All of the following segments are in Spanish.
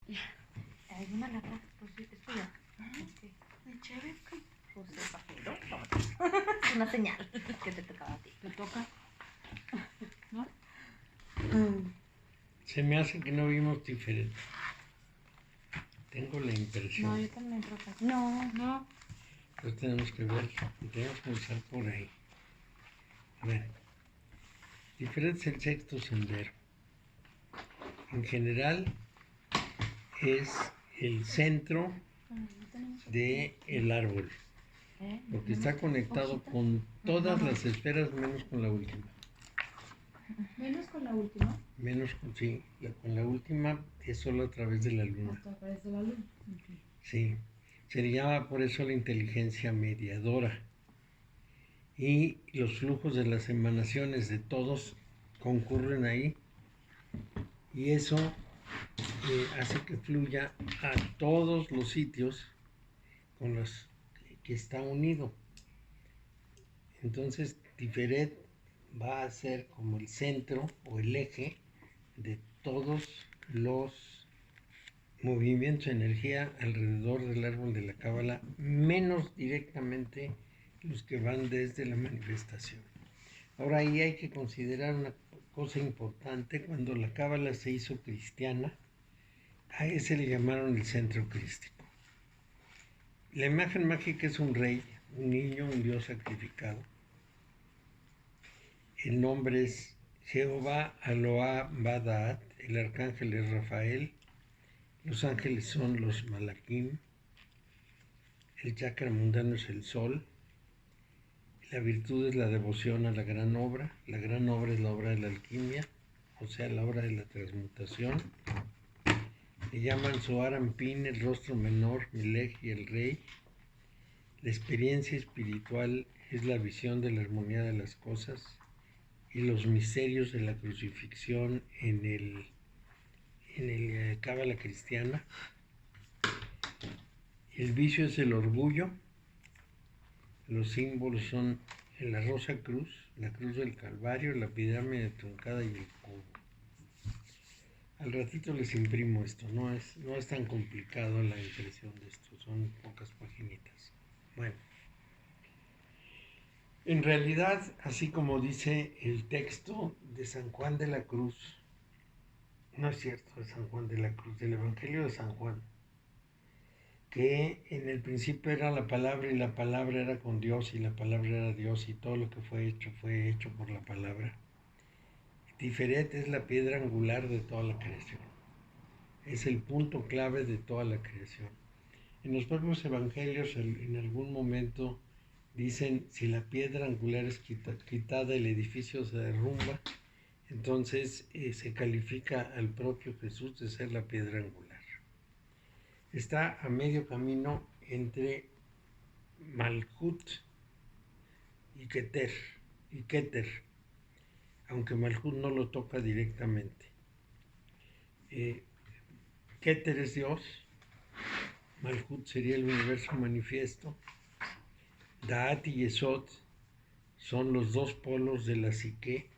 Hay una lata, pues sí, es tuya. Ok. Muy chévere. Pues el papel, toma. Es una señal que te tocaba a ti. ¿Te toca? ¿No? Se me hace que no vimos diferente. Tengo la No, impresión. yo también creo que sí. No, No. Entonces tenemos que ver, tenemos que empezar por ahí. A ver, diferente es el sexto sendero. En general es el centro del árbol, porque está conectado con todas las esferas menos con la última. ¿Menos con la última? Menos con, sí, con la última es solo a través de la luna. Hasta aparece la luna. Okay. Sí, se le llama por eso la inteligencia mediadora. Y los flujos de las emanaciones de todos concurren ahí. Y eso hace que fluya a todos los sitios con los que está unido. Entonces, Tiferet va a ser como el centro o el eje de todos los movimientos de energía alrededor del árbol de la Cábala, menos directamente los que van desde la manifestación. Ahora ahí hay que considerar una cosa importante. Cuando la Cábala se hizo cristiana, a ese le llamaron el centro crístico. La imagen mágica es un rey, un niño, un dios sacrificado. El nombre es Jehová Aloha Badaat, el arcángel es Rafael, los ángeles son los Malakim, el chakra mundano es el sol, la virtud es la devoción a la gran obra es la obra de la alquimia, o sea, la obra de la transmutación. Le llaman Zohar Ampin, el rostro menor, Melech y el rey. La experiencia espiritual es la visión de la armonía de las cosas y los misterios de la crucifixión en el Cábala cristiana. El vicio es el orgullo. Los símbolos son la rosa cruz, la cruz del Calvario, la pirámide truncada y el cubo. Al ratito les imprimo esto, no es tan complicado la impresión de esto, son pocas paginitas. Bueno, en realidad, así como dice el texto de San Juan de la Cruz, no es cierto, de San Juan de la Cruz, del Evangelio de San Juan, que en el principio era la palabra y la palabra era con Dios y la palabra era Dios y todo lo que fue hecho por la palabra. Tiferet es la piedra angular de toda la creación, es el punto clave de toda la creación. En los propios evangelios en algún momento dicen, si la piedra angular es quitada, el edificio se derrumba. Entonces se califica al propio Jesús de ser la piedra angular. Está a medio camino entre Malhut y Keter, aunque Malhut no lo toca directamente. Keter es Dios, Malhut sería el universo manifiesto, Da'at y Yesod son los dos polos de la psique,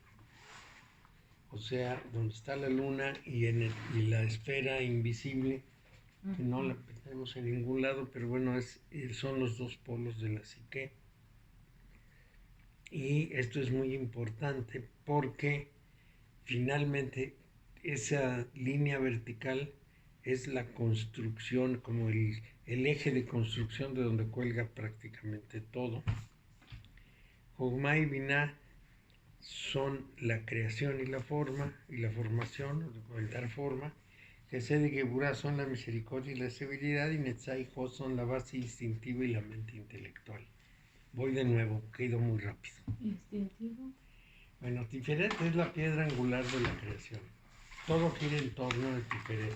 o sea, donde está la luna y la esfera invisible, que no la tenemos en ningún lado, pero bueno, son los dos polos de la psique. Y esto es muy importante porque finalmente esa línea vertical es la construcción, como el eje de construcción de donde cuelga prácticamente todo. Jogma y Binah son la creación y la forma, y la formación, el dar forma. Gesed y Geburah son la misericordia y la severidad, y Netzah y Hod son la base instintiva y la mente intelectual. Voy de nuevo, que he ido muy rápido. ¿Instintivo? Bueno, Tiferet es la piedra angular de la creación. Todo gira en torno de Tiferet.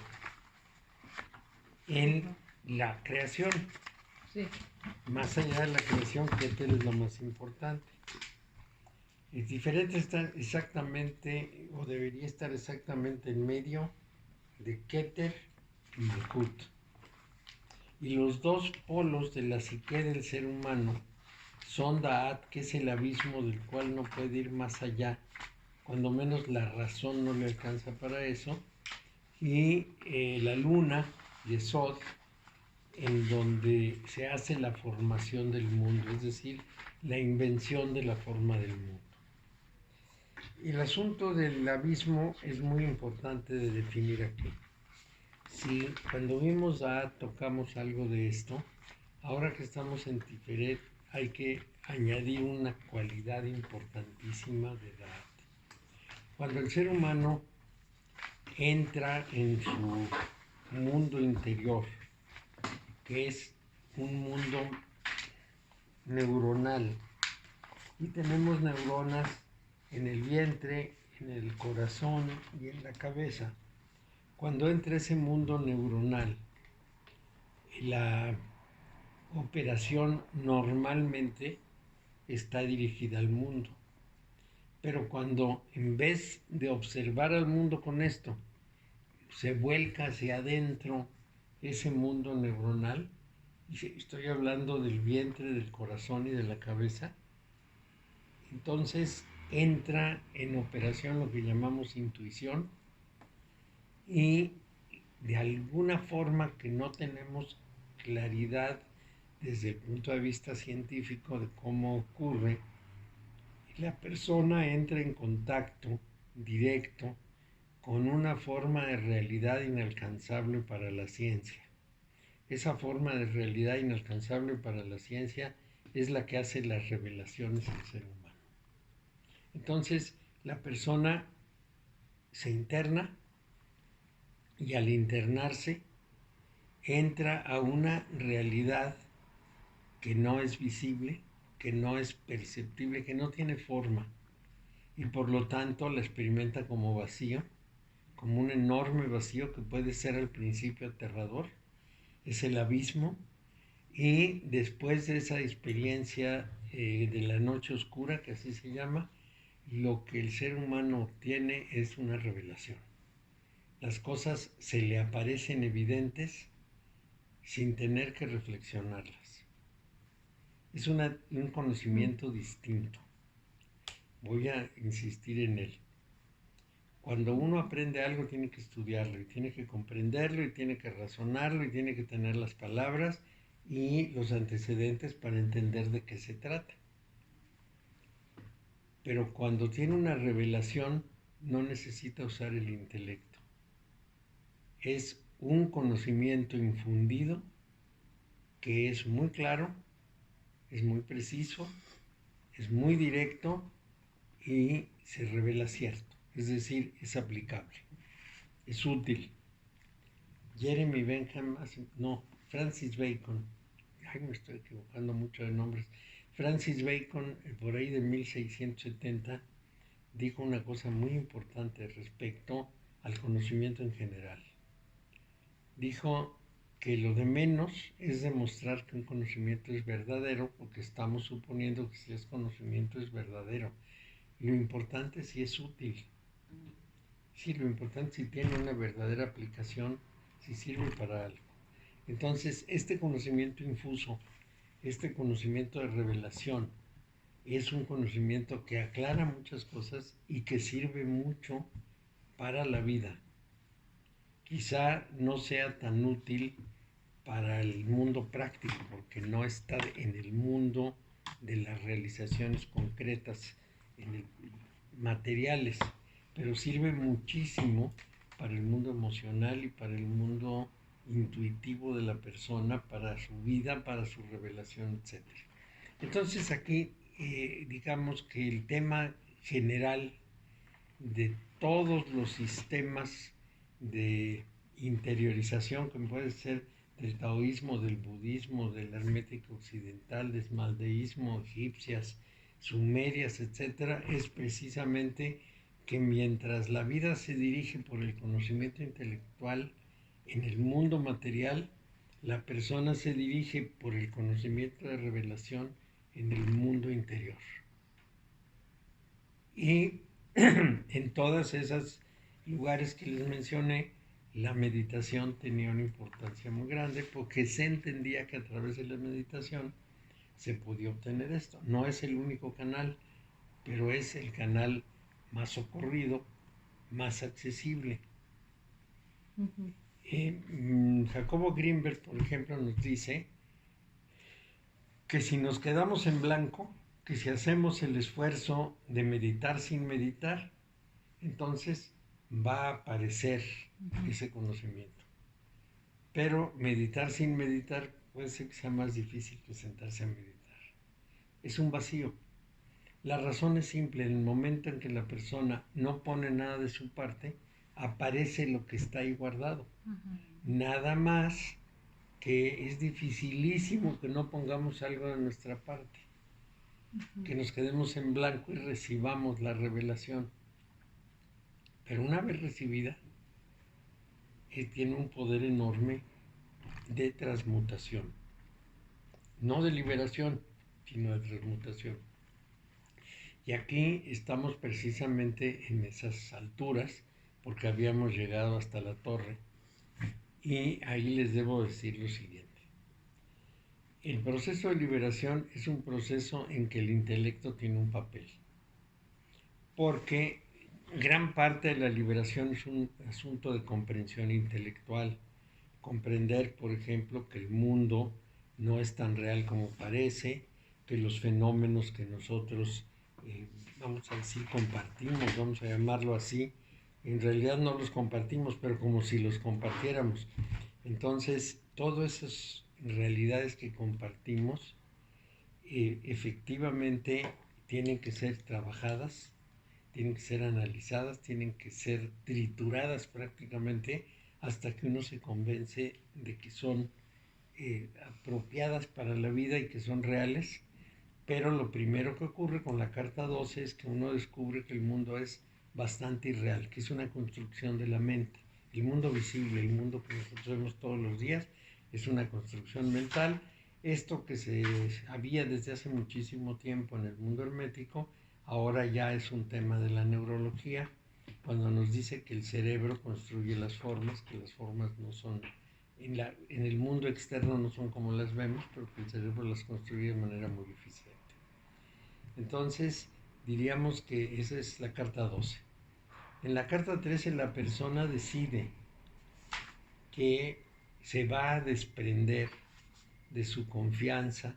En la creación, Sí. más allá de la creación, Keter es lo más importante. El Tiferet está exactamente, o debería estar exactamente en medio de Keter y Malhut. Y los dos polos de la psique del ser humano son Da'at, que es el abismo del cual no puede ir más allá, cuando menos la razón no le alcanza para eso, y la luna, Yesod, en donde se hace la formación del mundo, es decir, la invención de la forma del mundo. El asunto del abismo es muy importante de definir aquí. Si cuando vimos tocamos algo de esto, ahora que estamos en Tiferet hay que añadir una cualidad importantísima de Da'at. Cuando el ser humano entra en su mundo interior, que es un mundo neuronal, y tenemos neuronas en el vientre, en el corazón y en la cabeza. Cuando entra ese mundo neuronal, la operación normalmente está dirigida al mundo. Pero cuando en vez de observar al mundo con esto, se vuelca hacia adentro ese mundo neuronal, y estoy hablando del vientre, del corazón y de la cabeza, entonces entra en operación lo que llamamos intuición, y de alguna forma que no tenemos claridad desde el punto de vista científico de cómo ocurre, la persona entra en contacto directo con una forma de realidad inalcanzable para la ciencia. Esa forma de realidad inalcanzable para la ciencia es la que hace las revelaciones del ser humano. Entonces, la persona se interna y al internarse entra a una realidad que no es visible, que no es perceptible, que no tiene forma, y por lo tanto la experimenta como vacío, como un enorme vacío que puede ser al principio aterrador, es el abismo, y después de esa experiencia de la noche oscura, que así se llama, lo que el ser humano obtiene es una revelación. Las cosas se le aparecen evidentes sin tener que reflexionarlas. Es un conocimiento distinto. Voy a insistir en él. Cuando uno aprende algo tiene que estudiarlo y tiene que comprenderlo y tiene que razonarlo y tiene que tener las palabras y los antecedentes para entender de qué se trata. Pero cuando tiene una revelación no necesita usar el intelecto. Es un conocimiento infundido que es muy claro, es muy preciso, es muy directo y se revela cierto. Es decir, es aplicable, es útil. Jeremy Bentham, Francis Bacon, me estoy equivocando mucho de nombres. Francis Bacon, por ahí de 1670, dijo una cosa muy importante respecto al conocimiento en general. Dijo que lo de menos es demostrar que un conocimiento es verdadero, porque estamos suponiendo que si es conocimiento es verdadero. Lo importante es si es útil. Sí, lo importante es si tiene una verdadera aplicación, si sirve para algo. Entonces, este conocimiento infuso, este conocimiento de revelación, es un conocimiento que aclara muchas cosas y que sirve mucho para la vida. Quizá no sea tan útil para el mundo práctico, porque no está en el mundo de las realizaciones concretas, materiales, pero sirve muchísimo para el mundo emocional y para el mundo intuitivo de la persona, para su vida, para su revelación, etc. Entonces aquí digamos que el tema general de todos los sistemas de interiorización, que puede ser del taoísmo, del budismo, de la hermética occidental, del esmaldeísmo, egipcias, sumerias, etc., es precisamente que mientras la vida se dirige por el conocimiento intelectual en el mundo material, la persona se dirige por el conocimiento de revelación en el mundo interior. Y en todos esos lugares que les mencioné, la meditación tenía una importancia muy grande porque se entendía que a través de la meditación se podía obtener esto. No es el único canal, pero es el canal más socorrido, más accesible. Ujú. Jacobo Greenberg, por ejemplo, nos dice que si nos quedamos en blanco, que si hacemos el esfuerzo de meditar sin meditar, entonces va a aparecer ese conocimiento. Pero meditar sin meditar puede ser que sea más difícil que sentarse a meditar. Es un vacío. La razón es simple, en el momento en que la persona no pone nada de su parte, aparece lo que está ahí guardado. Nada más que es dificilísimo que no pongamos algo de nuestra parte, que nos quedemos en blanco y recibamos la revelación. Pero una vez recibida, tiene un poder enorme de transmutación. No de liberación, sino de transmutación. Y aquí estamos precisamente en esas alturas, porque habíamos llegado hasta la torre. Y ahí les debo decir lo siguiente. El proceso de liberación es un proceso en que el intelecto tiene un papel. Porque gran parte de la liberación es un asunto de comprensión intelectual. Comprender, por ejemplo, que el mundo no es tan real como parece, que los fenómenos que nosotros, vamos a decir, compartimos, vamos a llamarlo así, en realidad no los compartimos, pero como si los compartiéramos. Entonces, todas esas realidades que compartimos, efectivamente tienen que ser trabajadas, tienen que ser analizadas, tienen que ser trituradas prácticamente hasta que uno se convence de que son apropiadas para la vida y que son reales. Pero lo primero que ocurre con la carta 12 es que uno descubre que el mundo es bastante irreal, que es una construcción de la mente. El mundo visible, el mundo que nosotros vemos todos los días, es una construcción mental. Esto que se había desde hace muchísimo tiempo en el mundo hermético, ahora ya es un tema de la neurología, cuando nos dice que el cerebro construye las formas, que las formas no son, en el mundo externo no son como las vemos, pero que el cerebro las construye de manera muy eficiente. Entonces, diríamos que esa es la carta 12. En la carta 13 la persona decide que se va a desprender de su confianza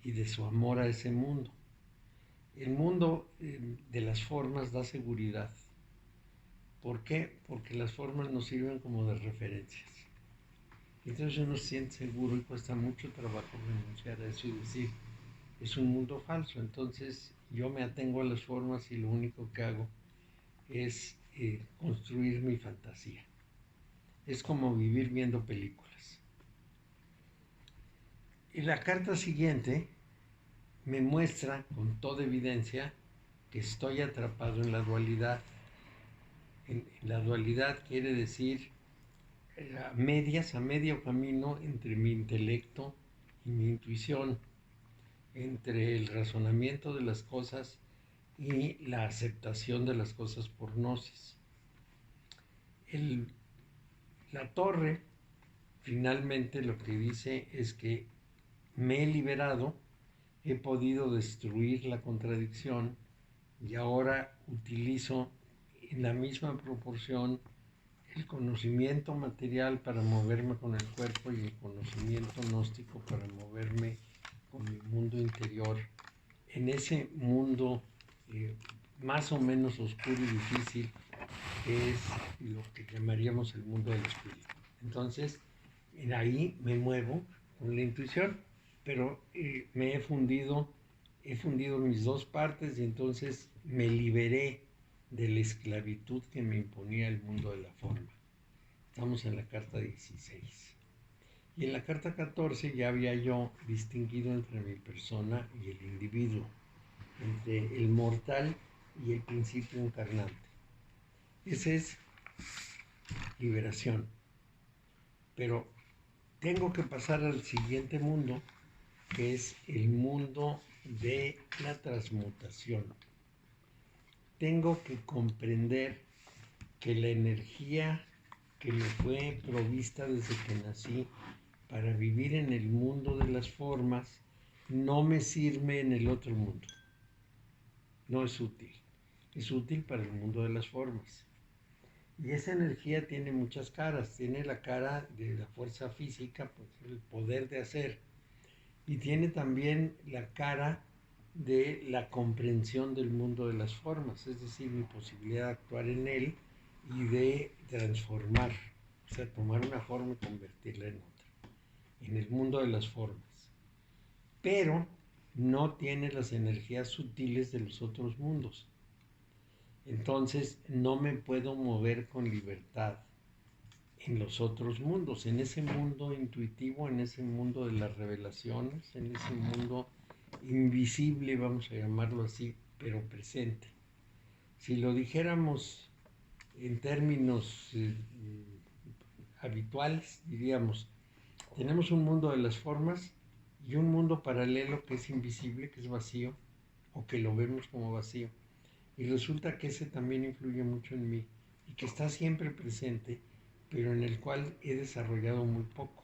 y de su amor a ese mundo. El mundo de las formas da seguridad. ¿Por qué? Porque las formas nos sirven como de referencias. Entonces uno se siente seguro y cuesta mucho trabajo renunciar a eso y decir, es un mundo falso, entonces yo me atengo a las formas y lo único que hago es construir mi fantasía. Es como vivir viendo películas. Y la carta siguiente me muestra con toda evidencia que estoy atrapado en la dualidad. En la dualidad quiere decir a medio camino entre mi intelecto y mi intuición, entre el razonamiento de las cosas y la aceptación de las cosas por gnosis. La torre finalmente lo que dice es que me he liberado, he podido destruir la contradicción y ahora utilizo en la misma proporción el conocimiento material para moverme con el cuerpo y el conocimiento gnóstico para moverme con mi mundo interior, en ese mundo más o menos oscuro y difícil que es lo que llamaríamos el mundo del espíritu. Entonces, ahí me muevo con la intuición, pero me he fundido mis dos partes y entonces me liberé de la esclavitud que me imponía el mundo de la forma. Estamos en la carta 16. Y en la carta 14 ya había yo distinguido entre mi persona y el individuo, entre el mortal y el principio encarnante. Esa es liberación. Pero tengo que pasar al siguiente mundo, que es el mundo de la transmutación. Tengo que comprender que la energía que me fue provista desde que nací para vivir en el mundo de las formas no me sirve en el otro mundo. No es útil. Es útil para el mundo de las formas. Y esa energía tiene muchas caras. Tiene la cara de la fuerza física, pues el poder de hacer. Y tiene también la cara de la comprensión del mundo de las formas, es decir, mi posibilidad de actuar en él y de transformar, o sea, tomar una forma y convertirla en otra, en el mundo de las formas. Pero no tiene las energías sutiles de los otros mundos. Entonces no me puedo mover con libertad en los otros mundos, en ese mundo intuitivo, en ese mundo de las revelaciones, en ese mundo invisible, vamos a llamarlo así, pero presente. Si lo dijéramos en términos habituales, diríamos, tenemos un mundo de las formas y un mundo paralelo que es invisible, que es vacío, o que lo vemos como vacío. Y resulta que ese también influye mucho en mí y que está siempre presente, pero en el cual he desarrollado muy poco.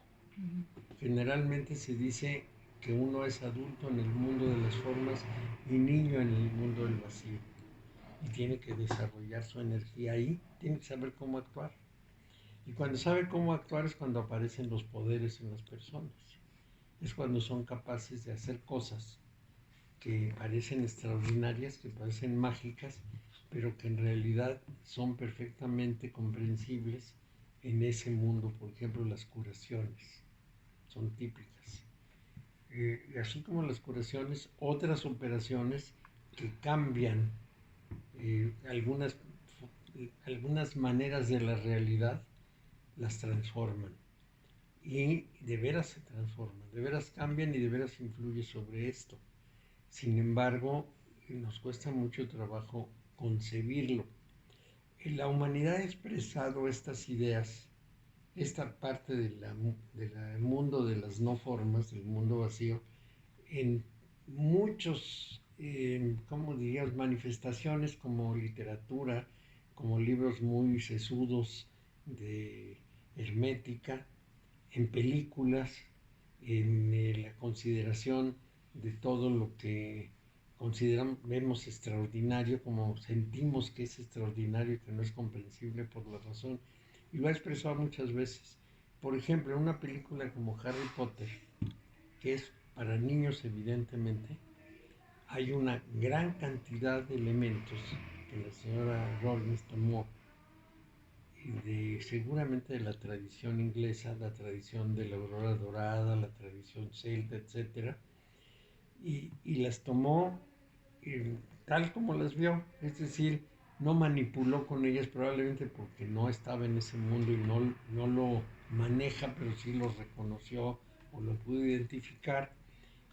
Generalmente se dice que uno es adulto en el mundo de las formas y niño en el mundo del vacío. Y tiene que desarrollar su energía ahí, tiene que saber cómo actuar. Y cuando sabe cómo actuar es cuando aparecen los poderes en las personas. Es cuando son capaces de hacer cosas que parecen extraordinarias, que parecen mágicas, pero que en realidad son perfectamente comprensibles en ese mundo. Por ejemplo, las curaciones son típicas. Así como las curaciones, otras operaciones que cambian algunas maneras de la realidad, las transforman. Y de veras se transforman, de veras cambian y de veras influye sobre esto. Sin embargo, nos cuesta mucho trabajo concebirlo. La humanidad ha expresado estas ideas, esta parte del mundo de las no formas, del mundo vacío, en muchos, ¿cómo dirías?, manifestaciones como literatura, como libros muy sesudos de hermética, en películas, en la consideración de todo lo que consideramos, vemos extraordinario, como sentimos que es extraordinario y que no es comprensible por la razón. Y lo ha expresado muchas veces. Por ejemplo, en una película como Harry Potter, que es para niños evidentemente, hay una gran cantidad de elementos que la señora Rowling tomó seguramente de la tradición inglesa, la tradición de la aurora dorada, la tradición celta, etc. Y las tomó tal como las vio, es decir, no manipuló con ellas probablemente porque no estaba en ese mundo y no lo maneja, pero sí lo reconoció o lo pudo identificar.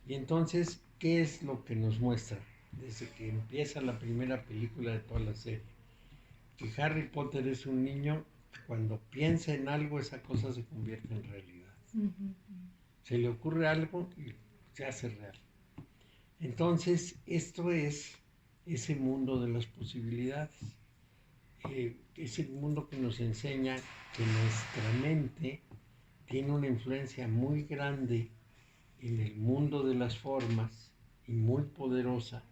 Y entonces, ¿qué es lo que nos muestra desde que empieza la primera película de toda la serie? Que Harry Potter es un niño que cuando piensa en algo, esa cosa se convierte en realidad. Se le ocurre algo y se hace real. Entonces, esto es ese mundo de las posibilidades. Es el mundo que nos enseña que nuestra mente tiene una influencia muy grande en el mundo de las formas y muy poderosa,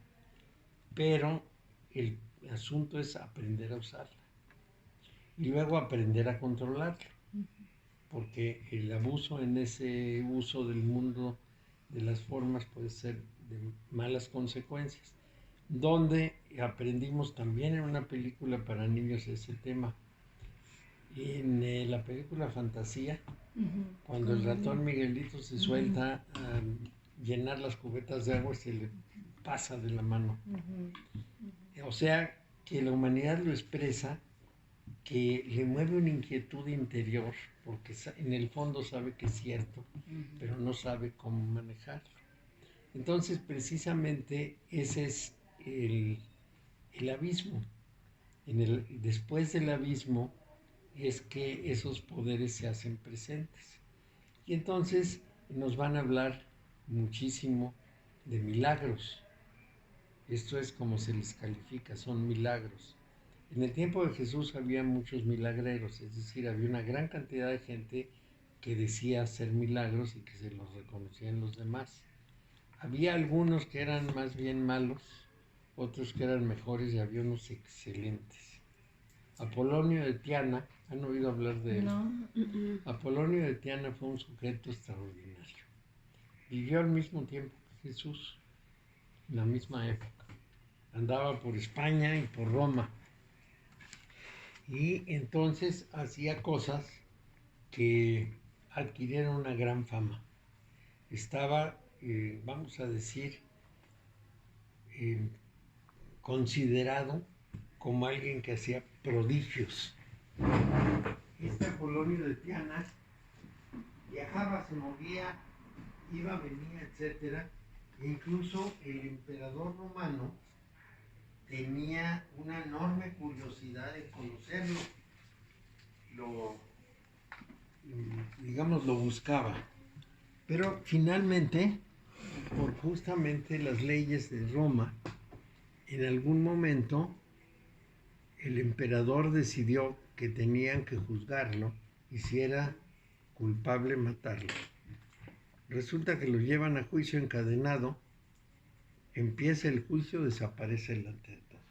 pero el asunto es aprender a usarla y luego aprender a controlarla, porque el abuso en ese uso del mundo de las formas puede ser de malas consecuencias, donde aprendimos también en una película para niños ese tema. En la película Fantasía, cuando el ratón Miguelito se suelta a llenar las cubetas de agua, se le pasa de la mano. O sea, que la humanidad lo expresa, que le mueve una inquietud interior, porque en el fondo sabe que es cierto, pero no sabe cómo manejarlo. Entonces, precisamente, ese es el abismo. Después del abismo es que esos poderes se hacen presentes. Y entonces nos van a hablar muchísimo de milagros. Esto es como se les califica, son milagros. En el tiempo de Jesús había muchos milagreros, es decir, había una gran cantidad de gente que decía hacer milagros y que se los reconocían los demás. Había algunos que eran más bien malos, otros que eran mejores y había unos excelentes. Apolonio de Tiana, ¿han oído hablar de él? No. Apolonio de Tiana fue un sujeto extraordinario. Vivió al mismo tiempo que Jesús, en la misma época. Andaba por España y por Roma. Y entonces hacía cosas que adquirieron una gran fama. Estaba, vamos a decir, eh, considerado como alguien que hacía prodigios. Este Apolonio de Tiana viajaba, se movía, iba, venía, etc. E incluso el emperador romano tenía una enorme curiosidad de conocerlo. Lo buscaba. Pero finalmente, por justamente las leyes de Roma, en algún momento el emperador decidió que tenían que juzgarlo y si era culpable matarlo. Resulta que lo llevan a juicio encadenado, empieza el juicio, desaparece delante de todos,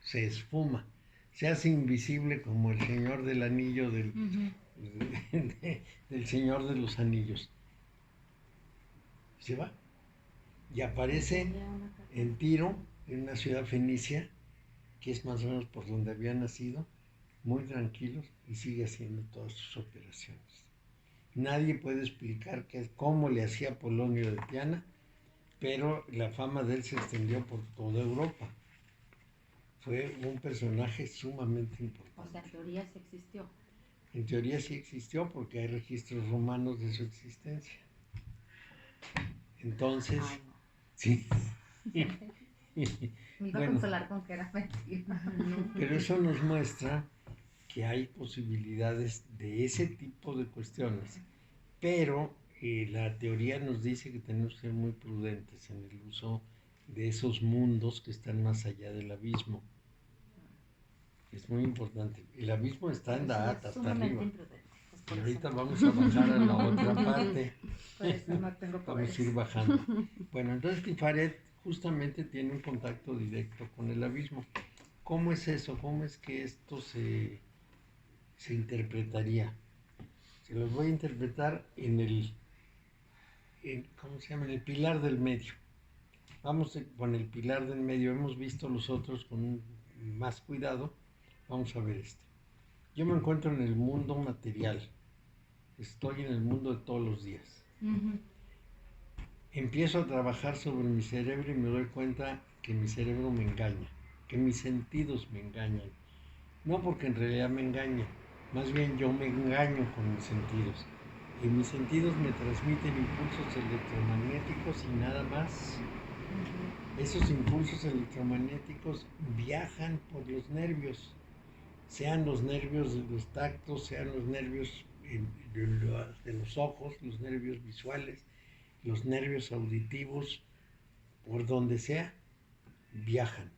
se esfuma, se hace invisible como el Señor del Anillo del Señor de los Anillos. Se va y aparece en Tiro, en una ciudad fenicia, que es más o menos por donde había nacido, muy tranquilos, y sigue haciendo todas sus operaciones. Nadie puede explicar cómo le hacía Apolonio de Tiana, pero la fama de él se extendió por toda Europa. Fue un personaje sumamente importante. O sea, en teoría sí existió. En teoría sí existió porque hay registros romanos de su existencia. Entonces, Ay, no. sí. Me iba a consolar con que era mentira. Pero eso nos muestra que hay posibilidades de ese tipo de cuestiones. Pero la teoría nos dice que tenemos que ser muy prudentes en el uso de esos mundos que están más allá del abismo. Es muy importante. El abismo está en Dahata, hasta arriba. Y ahorita vamos a bajar a la otra parte. Por eso no tengo poderes. Vamos a ir bajando. Bueno, entonces Tifaret justamente tiene un contacto directo con el abismo. ¿Cómo es eso? ¿Cómo es que esto se interpretaría? Se los voy a interpretar en el pilar del medio. Vamos con el pilar del medio. Hemos visto los otros con más cuidado. Vamos a ver este. Yo me encuentro en el mundo material. Estoy en el mundo de todos los días. Empiezo a trabajar sobre mi cerebro y me doy cuenta que mi cerebro me engaña, que mis sentidos me engañan. No porque en realidad me engañen, más bien yo me engaño con mis sentidos. Y mis sentidos me transmiten impulsos electromagnéticos y nada más. Esos impulsos electromagnéticos viajan por los nervios, sean los nervios de los tactos, sean los nervios de los ojos, los nervios visuales, los nervios auditivos, por donde sea, viajan.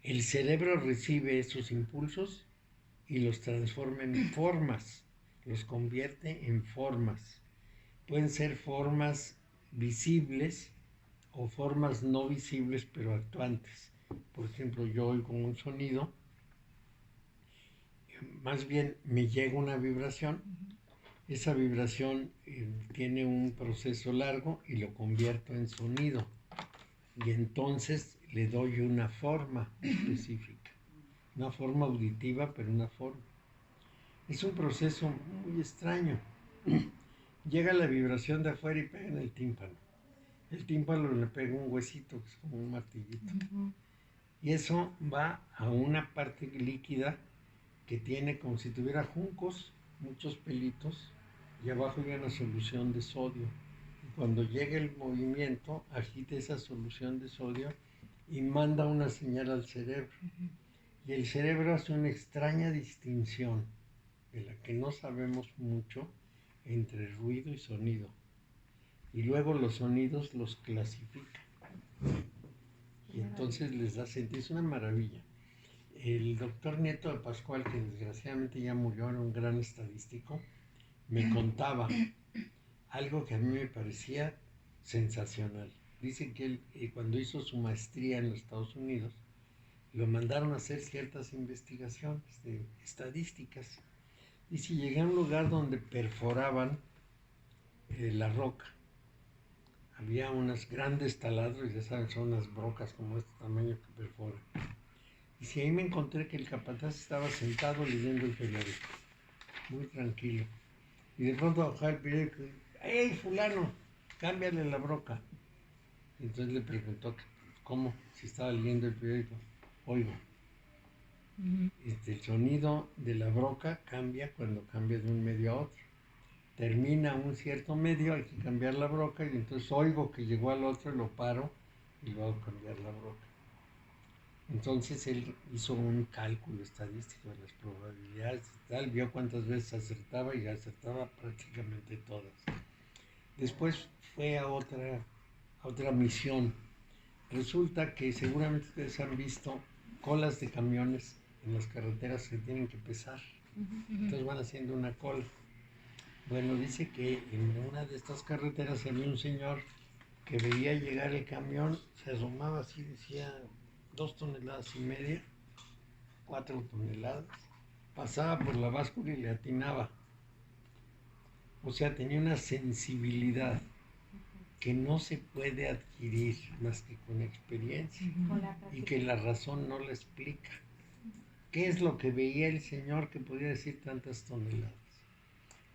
El cerebro recibe esos impulsos y los transforma en formas, los convierte en formas. Pueden ser formas visibles o formas no visibles pero actuantes. Por ejemplo, yo oigo un sonido, más bien me llega una vibración, esa vibración tiene un proceso largo y lo convierto en sonido y entonces le doy una forma específica, una forma auditiva, pero una forma. Es un proceso muy extraño. Llega la vibración de afuera y pega en el tímpano. El tímpano le pega un huesito, que es como un martillito. Y eso va a una parte líquida que tiene como si tuviera juncos, muchos pelitos, y abajo hay una solución de sodio. Y cuando llega el movimiento, agita esa solución de sodio y manda una señal al cerebro. Y el cerebro hace una extraña distinción, de la que no sabemos mucho, entre ruido y sonido. Y luego los sonidos los clasifica. Y entonces les da sentido. Es una maravilla. El doctor Nieto de Pascual, que desgraciadamente ya murió, era un gran estadístico, me contaba algo que a mí me parecía sensacional. Dice que él, cuando hizo su maestría en los Estados Unidos, lo mandaron a hacer ciertas investigaciones de estadísticas. Y si llegué a un lugar donde perforaban la roca, había unos grandes taladros, ya saben, son unas brocas como este tamaño que perforan. Y si ahí me encontré que el capataz estaba sentado leyendo el periódico, muy tranquilo. Y de pronto bajaba el periódico y, ¡hey, fulano! Cámbiale la broca. Y entonces le preguntó, ¿cómo? Si estaba leyendo el periódico. Oigo, el sonido de la broca cambia cuando cambia de un medio a otro. Termina un cierto medio, hay que cambiar la broca y entonces oigo que llegó al otro, lo paro y luego cambiar la broca. Entonces él hizo un cálculo estadístico de las probabilidades y tal, vio cuántas veces acertaba y acertaba prácticamente todas. Después fue a otra misión. Resulta que seguramente ustedes han visto colas de camiones en las carreteras que tienen que pesar. Entonces van haciendo una cola. Bueno, dice que en una de estas carreteras había un señor que veía llegar el camión, se asomaba así, decía 2,5 toneladas, 4 toneladas, pasaba por la báscula y le atinaba. O sea, tenía una sensibilidad que no se puede adquirir más que con experiencia y que la razón no la explica. ¿Qué es lo que veía el señor que podía decir tantas toneladas?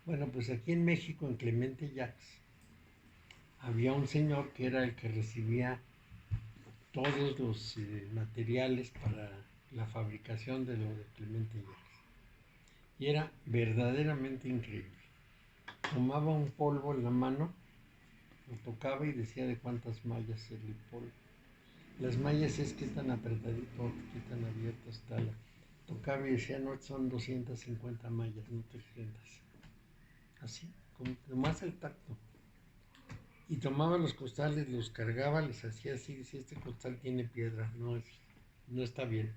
Bueno, pues aquí en México, en Clemente Yax, había un señor que era el que recibía todos los materiales para la fabricación de lo de Clemente Yax. Y era verdaderamente increíble. Tomaba un polvo en la mano, lo tocaba y decía de cuántas mallas era el polvo. Las mallas es qué tan apretadito, qué tan abierto está la. Tocaba y decía, no, son 250 mallas, no 300. Así, como más el tacto. Y tomaba los costales, los cargaba, les hacía así, decía, este costal tiene piedra, no está bien.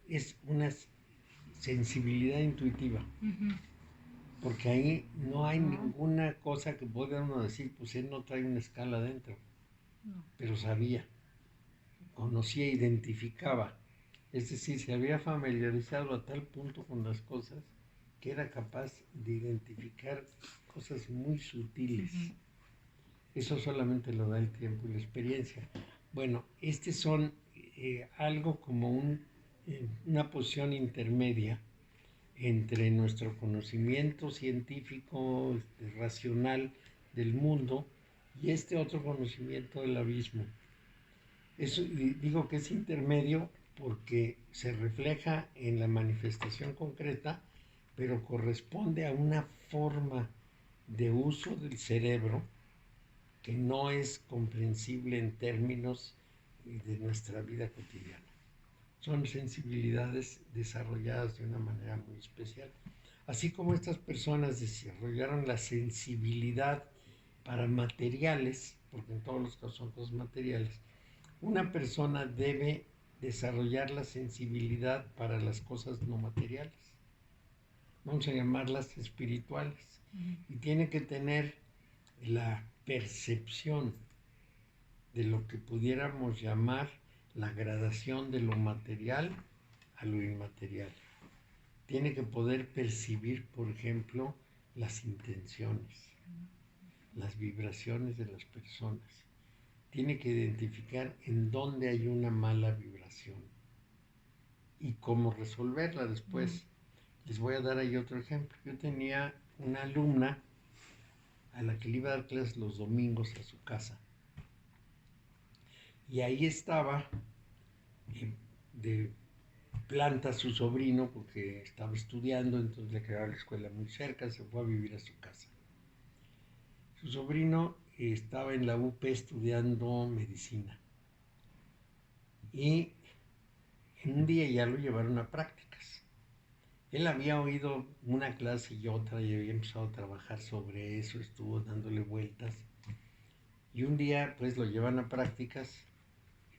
Es una sensibilidad intuitiva. Porque ahí no hay ninguna cosa que pueda uno decir, pues él no trae una escala adentro. Pero sabía, conocía, identificaba. Es decir, se había familiarizado a tal punto con las cosas que era capaz de identificar cosas muy sutiles. Eso solamente lo da el tiempo y la experiencia. Bueno, son algo como una posición intermedia entre nuestro conocimiento científico, racional del mundo y este otro conocimiento del abismo. Eso, y digo que es intermedio porque se refleja en la manifestación concreta, pero corresponde a una forma de uso del cerebro que no es comprensible en términos de nuestra vida cotidiana. Son sensibilidades desarrolladas de una manera muy especial. Así como estas personas desarrollaron la sensibilidad para materiales, porque en todos los casos son cosas materiales, una persona debe desarrollar la sensibilidad para las cosas no materiales. Vamos a llamarlas espirituales. Y tiene que tener la percepción de lo que pudiéramos llamar la gradación de lo material a lo inmaterial. Tiene que poder percibir, por ejemplo, las intenciones, las vibraciones de las personas. Tiene que identificar en dónde hay una mala vibración y cómo resolverla después. Les voy a dar ahí otro ejemplo. Yo tenía una alumna a la que le iba a dar clases los domingos a su casa. Y ahí estaba de planta su sobrino porque estaba estudiando, entonces le quedaba la escuela muy cerca, se fue a vivir a su casa. Su sobrino estaba en la UP estudiando medicina y un día ya lo llevaron a prácticas. Él había oído una clase y otra y había empezado a trabajar sobre eso, estuvo dándole vueltas y un día pues lo llevan a prácticas,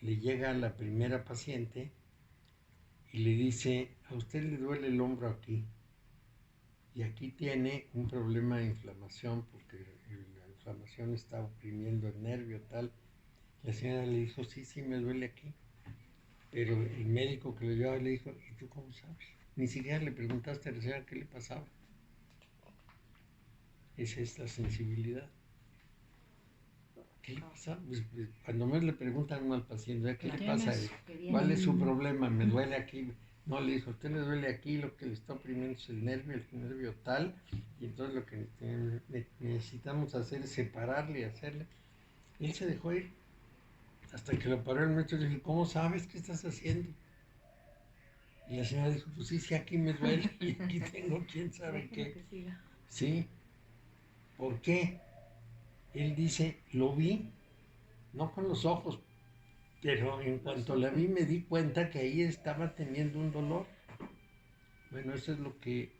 le llega la primera paciente y le dice, a usted le duele el hombro aquí y aquí tiene un problema de inflamación porque la inflamación está oprimiendo el nervio tal. La señora le dijo, sí, me duele aquí. Pero el médico que lo llevaba le dijo, ¿y tú cómo sabes? Ni siquiera le preguntaste a la señora qué le pasaba. Esa es la sensibilidad. ¿Qué le pasa? Pues, cuando más le preguntan uno al paciente, ¿qué le pasa? ¿Cuál es su problema? ¿Me duele aquí? No, le dijo, usted le duele aquí, lo que le está oprimiendo es el nervio tal, y entonces lo que necesitamos hacer es separarle y hacerle. Y él se dejó ir, hasta que lo paró el médico y le dijo, ¿cómo sabes qué estás haciendo? Y la señora dijo, pues sí, aquí me duele y aquí tengo quién sabe qué. Sí, ¿por qué? Él dice, lo vi, no con los ojos, pero en cuanto la vi me di cuenta que ahí estaba teniendo un dolor. Bueno, eso es lo que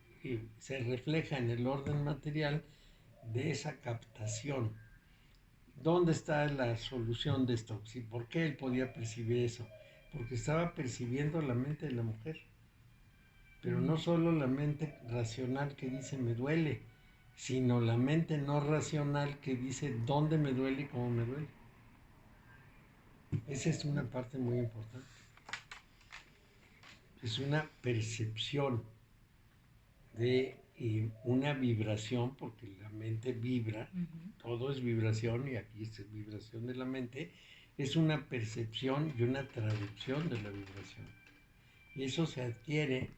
se refleja en el orden material de esa captación. ¿Dónde está la solución de esto? Sí, ¿por qué él podía percibir eso? Porque estaba percibiendo la mente de la mujer. Pero no solo la mente racional que dice me duele, sino la mente no racional que dice dónde me duele y cómo me duele. Esa es una parte muy importante. Es una percepción de una vibración, porque la mente vibra, todo es vibración y aquí es vibración de la mente, es una percepción y una traducción de la vibración. Y eso se adquiere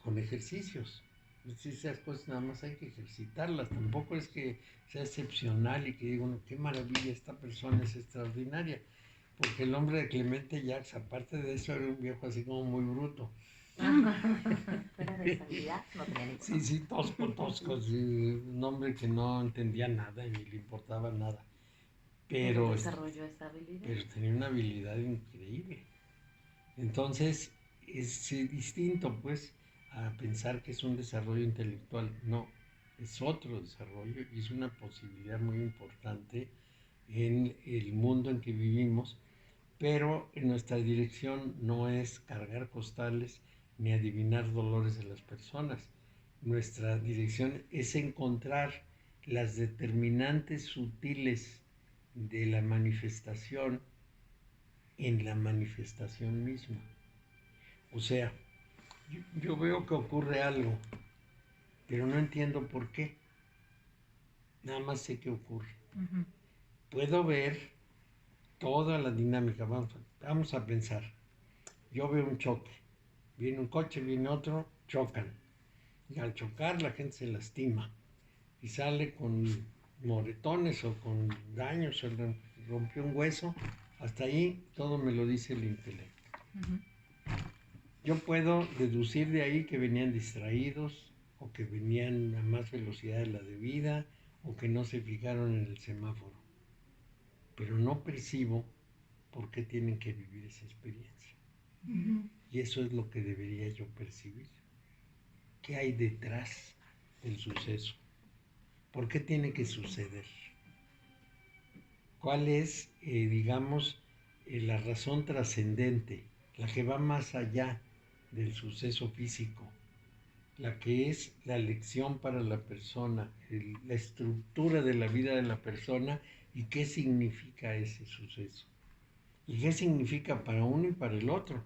con ejercicios. Esas cosas nada más hay que ejercitarlas, tampoco es que sea excepcional y que diga uno, qué maravilla, esta persona es extraordinaria, porque el hombre de Clemente Jacques, aparte de eso, era un viejo así como muy bruto. Fuera de salida, no tenía ni Sí, sí, tosco, sí, un hombre que no entendía nada y ni le importaba nada. Pero desarrolló esa habilidad. Pero tenía una habilidad increíble. Entonces, es distinto, pues, a pensar que es un desarrollo intelectual. No, es otro desarrollo y es una posibilidad muy importante en el mundo en que vivimos, pero en nuestra dirección no es cargar costales ni adivinar dolores de las personas. Nuestra dirección es encontrar las determinantes sutiles de la manifestación en la manifestación misma. O sea, yo veo que ocurre algo, pero no entiendo por qué. Nada más sé que ocurre. Puedo ver toda la dinámica. Vamos a pensar. Yo veo un choque. Viene un coche, viene otro, chocan. Y al chocar la gente se lastima y sale con moretones o con daños, se rompió un hueso. Hasta ahí todo me lo dice el intelecto. Yo puedo deducir de ahí que venían distraídos o que venían a más velocidad de la debida o que no se fijaron en el semáforo. Pero no percibo por qué tienen que vivir esa experiencia. Y eso es lo que debería yo percibir. ¿Qué hay detrás del suceso? ¿Por qué tiene que suceder? ¿Cuál es, la razón trascendente, la que va más allá del suceso físico, la que es la lección para la persona, la estructura de la vida de la persona y qué significa ese suceso? ¿Y qué significa para uno y para el otro?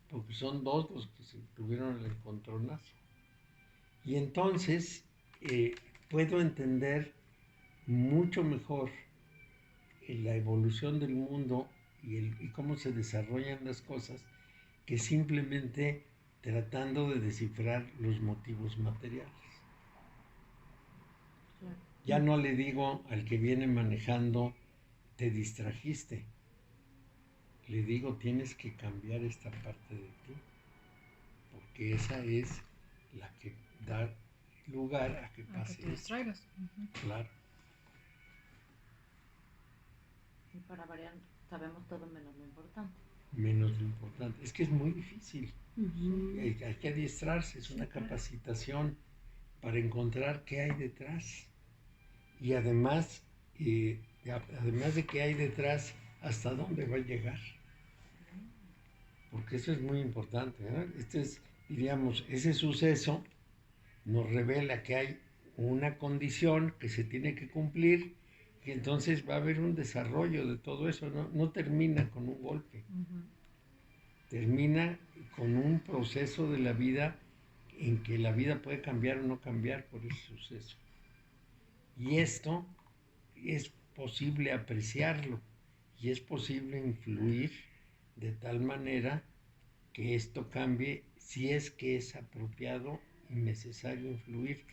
Porque son dos los que se tuvieron el encontronazo. Y entonces puedo entender mucho mejor la evolución del mundo y cómo se desarrollan las cosas que simplemente tratando de descifrar los motivos materiales. Ya no le digo al que viene manejando, te distrajiste. Le digo, tienes que cambiar esta parte de ti, porque esa es la que da lugar a que pase te distraigas. Claro. Y para variar, sabemos todo menos lo importante. Menos lo importante. Es que es muy difícil. Hay que adiestrarse, es una capacitación para encontrar qué hay detrás. Y además de qué hay detrás, hasta dónde va a llegar. Porque eso es muy importante, ¿no? Diríamos, ese suceso nos revela que hay una condición que se tiene que cumplir y entonces va a haber un desarrollo de todo eso, no termina con un golpe. termina con un proceso de la vida en que la vida puede cambiar o no cambiar por ese suceso. Y esto es posible apreciarlo y es posible influir de tal manera que esto cambie si es que es apropiado y necesario influir.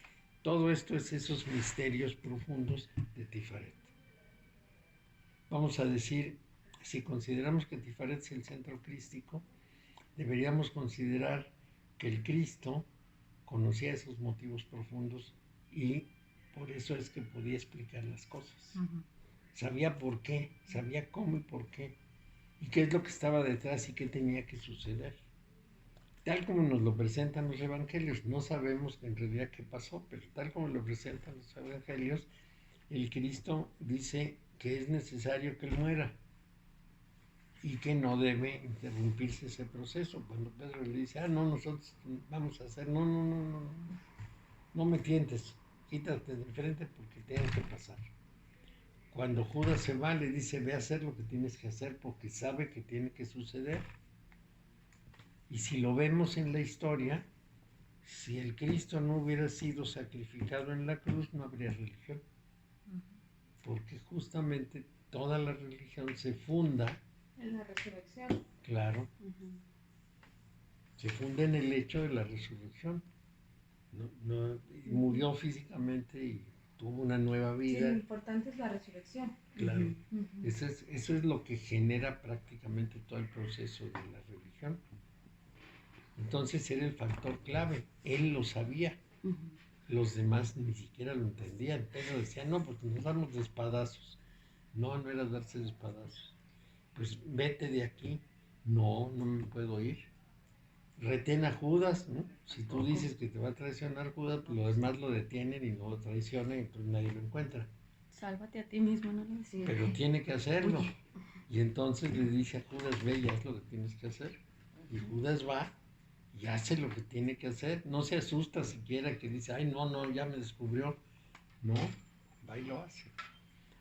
Todo esto es esos misterios profundos de Tifaret. Vamos a decir, si consideramos que Tifaret es el centro crístico, deberíamos considerar que el Cristo conocía esos motivos profundos y por eso es que podía explicar las cosas. Sabía por qué, sabía cómo y por qué, y qué es lo que estaba detrás y qué tenía que suceder. Tal como nos lo presentan los evangelios, no sabemos en realidad qué pasó, pero tal como lo presentan los evangelios, el Cristo dice que es necesario que él muera y que no debe interrumpirse ese proceso. Cuando Pedro le dice, no, nosotros vamos a hacer, no me tientes, quítate de frente porque tengo que pasar. Cuando Judas se va, le dice, ve a hacer lo que tienes que hacer porque sabe que tiene que suceder. Y si lo vemos en la historia, si el Cristo no hubiera sido sacrificado en la cruz, no habría religión. Porque justamente toda la religión se funda en la resurrección. Claro. Se funda en el hecho de la resurrección. Murió físicamente y tuvo una nueva Sí, vida. lo importante es la resurrección. Claro. Eso es lo que genera prácticamente todo el proceso de la religión. Entonces era el factor clave. Él lo sabía. Los demás ni siquiera lo entendían. Pedro decía, no, pues nos damos de espadazos. No era darse de espadazos. Pues vete de aquí. No me puedo ir. Retén a Judas, ¿no? Si tú dices que te va a traicionar Judas, pues los demás lo detienen y no lo traicionan y entonces nadie lo encuentra. Sálvate a ti mismo, no le decía. Pero tiene que hacerlo. Y entonces le dice a Judas, ve y haz lo que tienes que hacer. Y Judas va y hace lo que tiene que hacer. No se asusta siquiera que dice, ay, no, ya me descubrió. No, va y lo hace.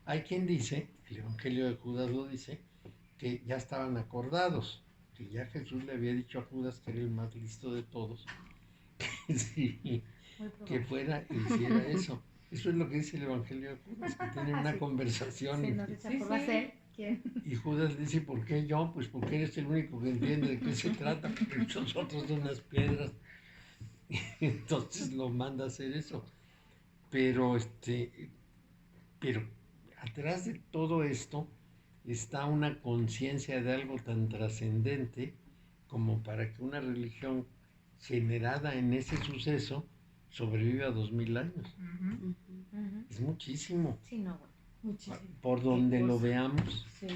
Hay quien dice, el Evangelio de Judas lo dice, que ya estaban acordados, que ya Jesús le había dicho a Judas que era el más listo de todos, sí, que fuera y hiciera eso. Eso es lo que dice el Evangelio de Judas, que tienen una conversación. Sí, no se acuerda hacer. ¿Quién? Y Judas dice, ¿por qué yo? Pues porque eres el único que entiende de qué se trata, porque nosotros son unas piedras. Entonces lo manda a hacer eso. Pero atrás de todo esto está una conciencia de algo tan trascendente como para que una religión generada en ese suceso sobreviva 2000 años. Es muchísimo. Sí, no, bueno. Muchísimo. Por donde lo veamos, Sí.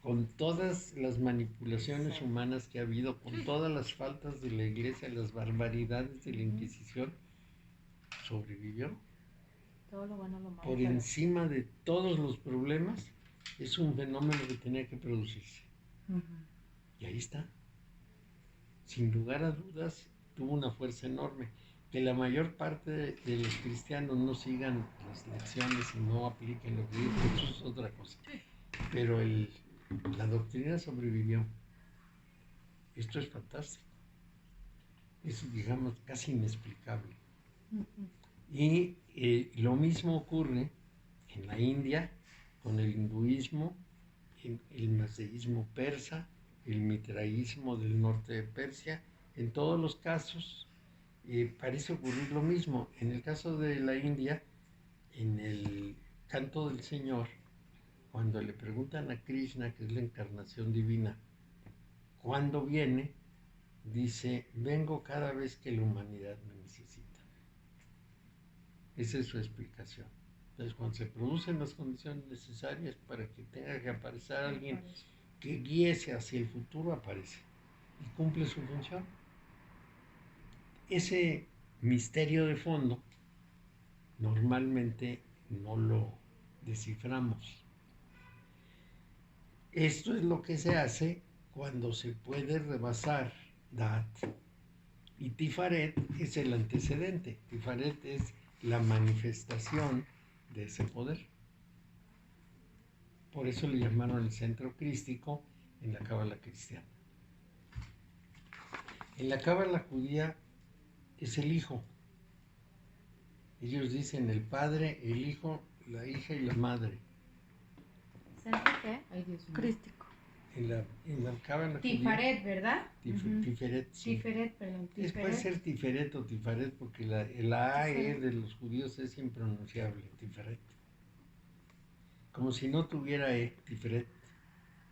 con todas las manipulaciones humanas que ha habido, con todas las faltas de la iglesia, las barbaridades de la Inquisición, sobrevivió. Todo lo bueno, lo malo. Por encima de todos los problemas, es un fenómeno que tenía que producirse. Y ahí está. Sin lugar a dudas, tuvo una fuerza enorme. Que la mayor parte de los cristianos no sigan las lecciones y no apliquen lo que dice, eso es otra cosa. Pero la doctrina sobrevivió. Esto es fantástico. Es, digamos, casi inexplicable. Y lo mismo ocurre en la India con el hinduismo, el maceísmo persa, el mitraísmo del norte de Persia. En todos los casos parece ocurrir lo mismo. En el caso de la India, en el Canto del Señor, cuando le preguntan a Krishna, que es la encarnación divina, ¿cuándo viene? Dice, vengo cada vez que la humanidad me necesita. Esa es su explicación. Entonces, cuando se producen las condiciones necesarias para que tenga que aparecer alguien que guíese hacia el futuro, aparece y cumple su función. Ese misterio de fondo normalmente no lo desciframos. Esto es lo que se hace cuando se puede rebasar Dat. Y Tifaret es el antecedente. Tifaret es la manifestación de ese poder. Por eso le llamaron el centro crístico en la cábala cristiana. En la cábala judía es el hijo. Ellos dicen el padre, el hijo, la hija y la madre. ¿Centro qué? Ay, Dios mío. Crístico. En la cábala judía. Tifaret, ¿verdad? Tiferet, sí. Tiferet, perdón. Puede Tiferet. ser Tiferet o Tifaret porque la AE Tiferet. de los judíos es impronunciable, Tiferet. Como si no tuviera E, Tiferet.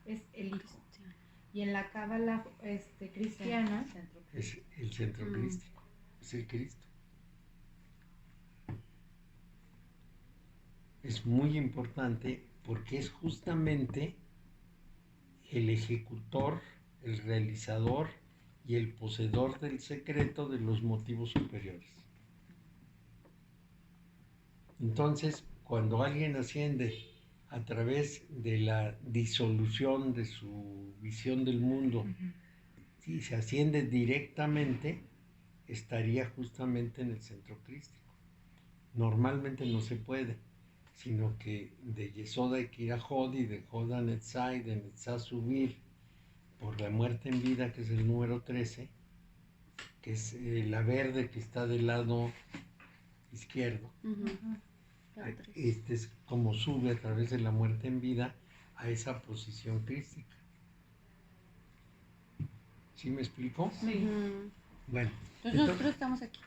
Es el hijo. Y en la cábala cristiana, Centro. Es el centro crístico, es el Cristo. Es muy importante porque es justamente el ejecutor, el realizador y el poseedor del secreto de los motivos superiores. Entonces, cuando alguien asciende a través de la disolución de su visión del mundo, si se asciende directamente, estaría justamente en el centro crístico. Normalmente no se puede, sino que de Yesoda hay que ir a Jod y de Jod a Netzá y de Netzá subir por la muerte en vida, que es el número 13, que es la verde que está del lado izquierdo. Este es como sube a través de la muerte en vida a esa posición crística. ¿Sí me explico? sí. Bueno, Entonces nosotros estamos aquí.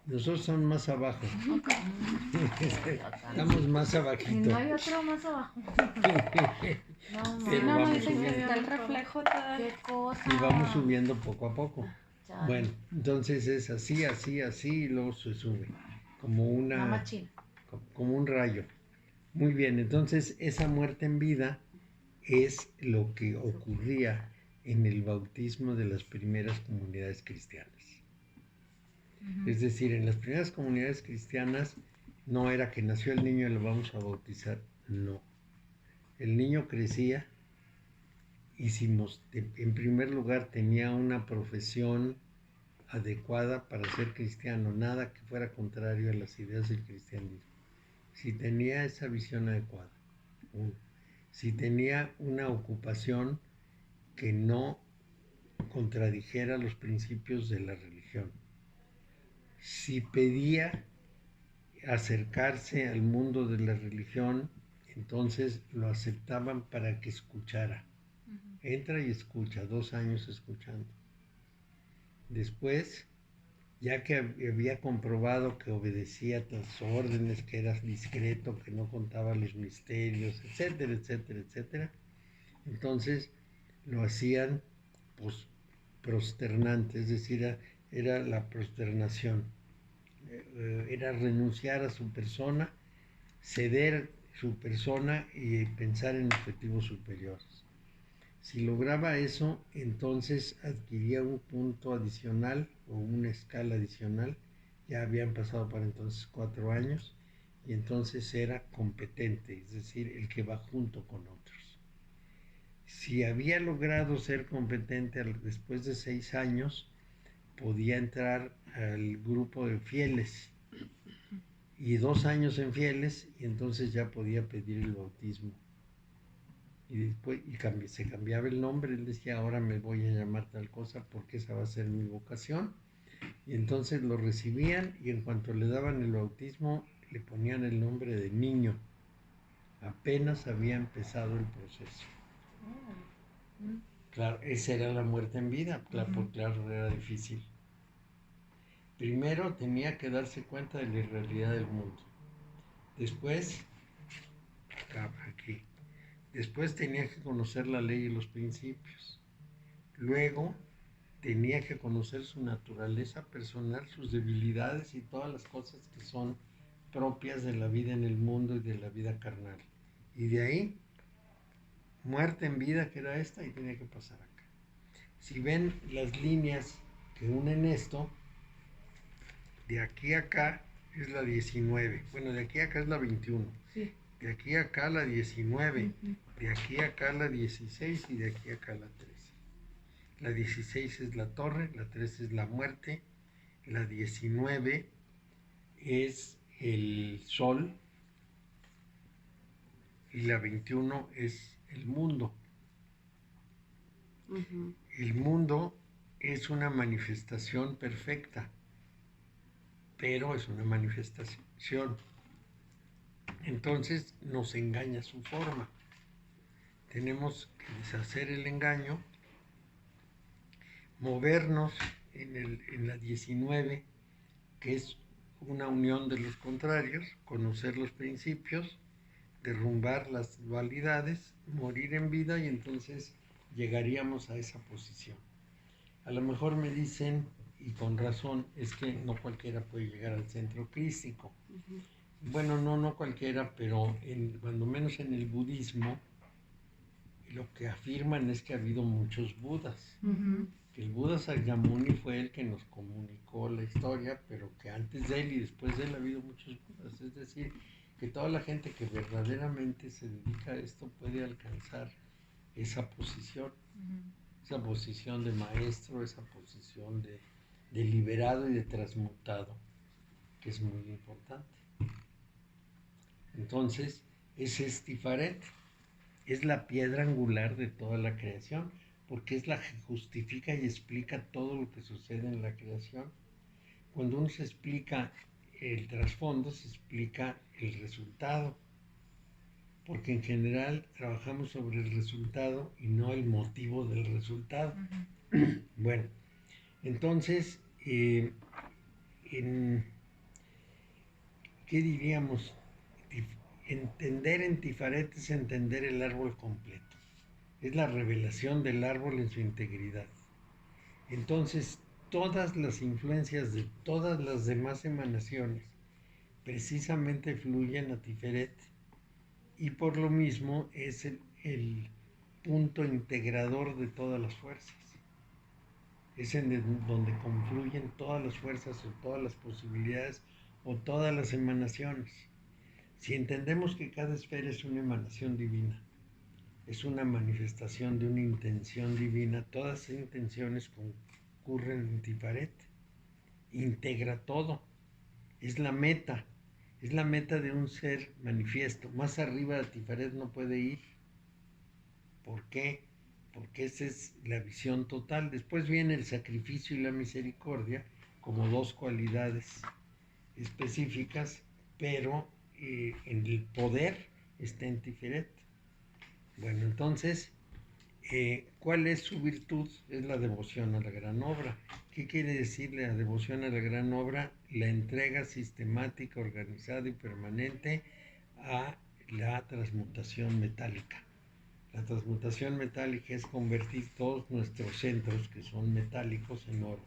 nosotros estamos más abajo. Estamos más Y abajito. no hay otro más abajo. No, Pero no, vamos dicen que subiendo. está el reflejo todavía. Qué cosa. Y vamos subiendo poco a poco. Chale. Bueno, entonces es así, así, así, y luego se sube. Como Una una, machina. como un rayo. Muy bien, entonces esa muerte en vida es lo que ocurría en el bautismo de las primeras comunidades cristianas. Es decir, en las primeras comunidades cristianas no era que nació el niño y lo vamos a bautizar, no. El niño crecía y si en primer lugar tenía una profesión adecuada para ser cristiano, nada que fuera contrario a las ideas del cristianismo. Si tenía esa visión adecuada, uno. Si tenía una ocupación que no contradijera los principios de la religión. Si pedía acercarse al mundo de la religión, entonces lo aceptaban para que escuchara. Entra y escucha, 2 años escuchando. Después, ya que había comprobado que obedecía las órdenes, que era discreto, que no contaba los misterios, etcétera, etcétera, etcétera, entonces lo hacían pues, prosternante, es decir, era la prosternación, era renunciar a su persona, ceder su persona y pensar en objetivos superiores. Si lograba eso, entonces adquiría un punto adicional o una escala adicional. Ya habían pasado para entonces 4 años y entonces era competente, es decir, el que va junto con otros. Si había logrado ser competente después de 6 años, podía entrar al grupo de fieles y 2 años en fieles y entonces ya podía pedir el bautismo. Y después se cambiaba el nombre, él decía, ahora me voy a llamar tal cosa porque esa va a ser mi vocación. Y entonces lo recibían y en cuanto le daban el bautismo, le ponían el nombre de niño. Apenas había empezado el proceso. Claro, esa era la muerte en vida, claro, claro, era difícil. Primero tenía que darse cuenta de la irrealidad del mundo. Después, aquí. Después tenía que conocer la ley y los principios. Luego tenía que conocer su naturaleza personal, sus debilidades y todas las cosas que son propias de la vida en el mundo y de la vida carnal. Y de ahí, muerte en vida, que era esta, y tenía que pasar acá. Si ven las líneas que unen esto, de aquí a acá es la 19. Bueno, de aquí a acá es la 21. Sí. De aquí a acá la 19, de aquí a acá la 16 y de aquí a acá la 13. La 16 es la torre, la 13 es la muerte, la 19 es el sol y la 21 es el mundo. El mundo es una manifestación perfecta, pero es una manifestación. Entonces nos engaña su forma. Tenemos que deshacer el engaño, movernos en la 19, que es una unión de los contrarios, conocer los principios, derrumbar las dualidades, morir en vida, y entonces llegaríamos a esa posición. A lo mejor me dicen, y con razón, es que no cualquiera puede llegar al centro crístico. Bueno, no cualquiera, pero cuando menos en el budismo, lo que afirman es que ha habido muchos Budas. Que el Buda Sakyamuni fue el que nos comunicó la historia, pero que antes de él y después de él ha habido muchos Budas. Es decir, que toda la gente que verdaderamente se dedica a esto puede alcanzar esa posición. Esa posición de maestro, esa posición de liberado y de transmutado, que es muy importante. Entonces, ese es Tifaret, es la piedra angular de toda la creación, porque es la que justifica y explica todo lo que sucede en la creación. Cuando uno se explica el trasfondo, se explica el resultado, porque en general trabajamos sobre el resultado y no el motivo del resultado. Bueno, entonces, ¿qué diríamos? Entender en Tifaret es entender el árbol completo. Es la revelación del árbol en su integridad. Entonces, todas las influencias de todas las demás emanaciones precisamente fluyen a Tiferet, y por lo mismo es el punto integrador de todas las fuerzas. Es donde confluyen todas las fuerzas o todas las posibilidades o todas las emanaciones. Si entendemos que cada esfera es una emanación divina, es una manifestación de una intención divina, todas esas intenciones concurren en Tifaret, integra todo, es la meta de un ser manifiesto. Más arriba de Tifaret no puede ir. ¿Por qué? Porque esa es la visión total. Después viene el sacrificio y la misericordia como dos cualidades específicas, pero en el poder está en Tiferet. Bueno, entonces, ¿cuál es su virtud? Es la devoción a la gran obra. ¿Qué quiere decir la devoción a la gran obra? La entrega sistemática, organizada y permanente a la transmutación metálica. La transmutación metálica es convertir todos nuestros centros, que son metálicos, en oro.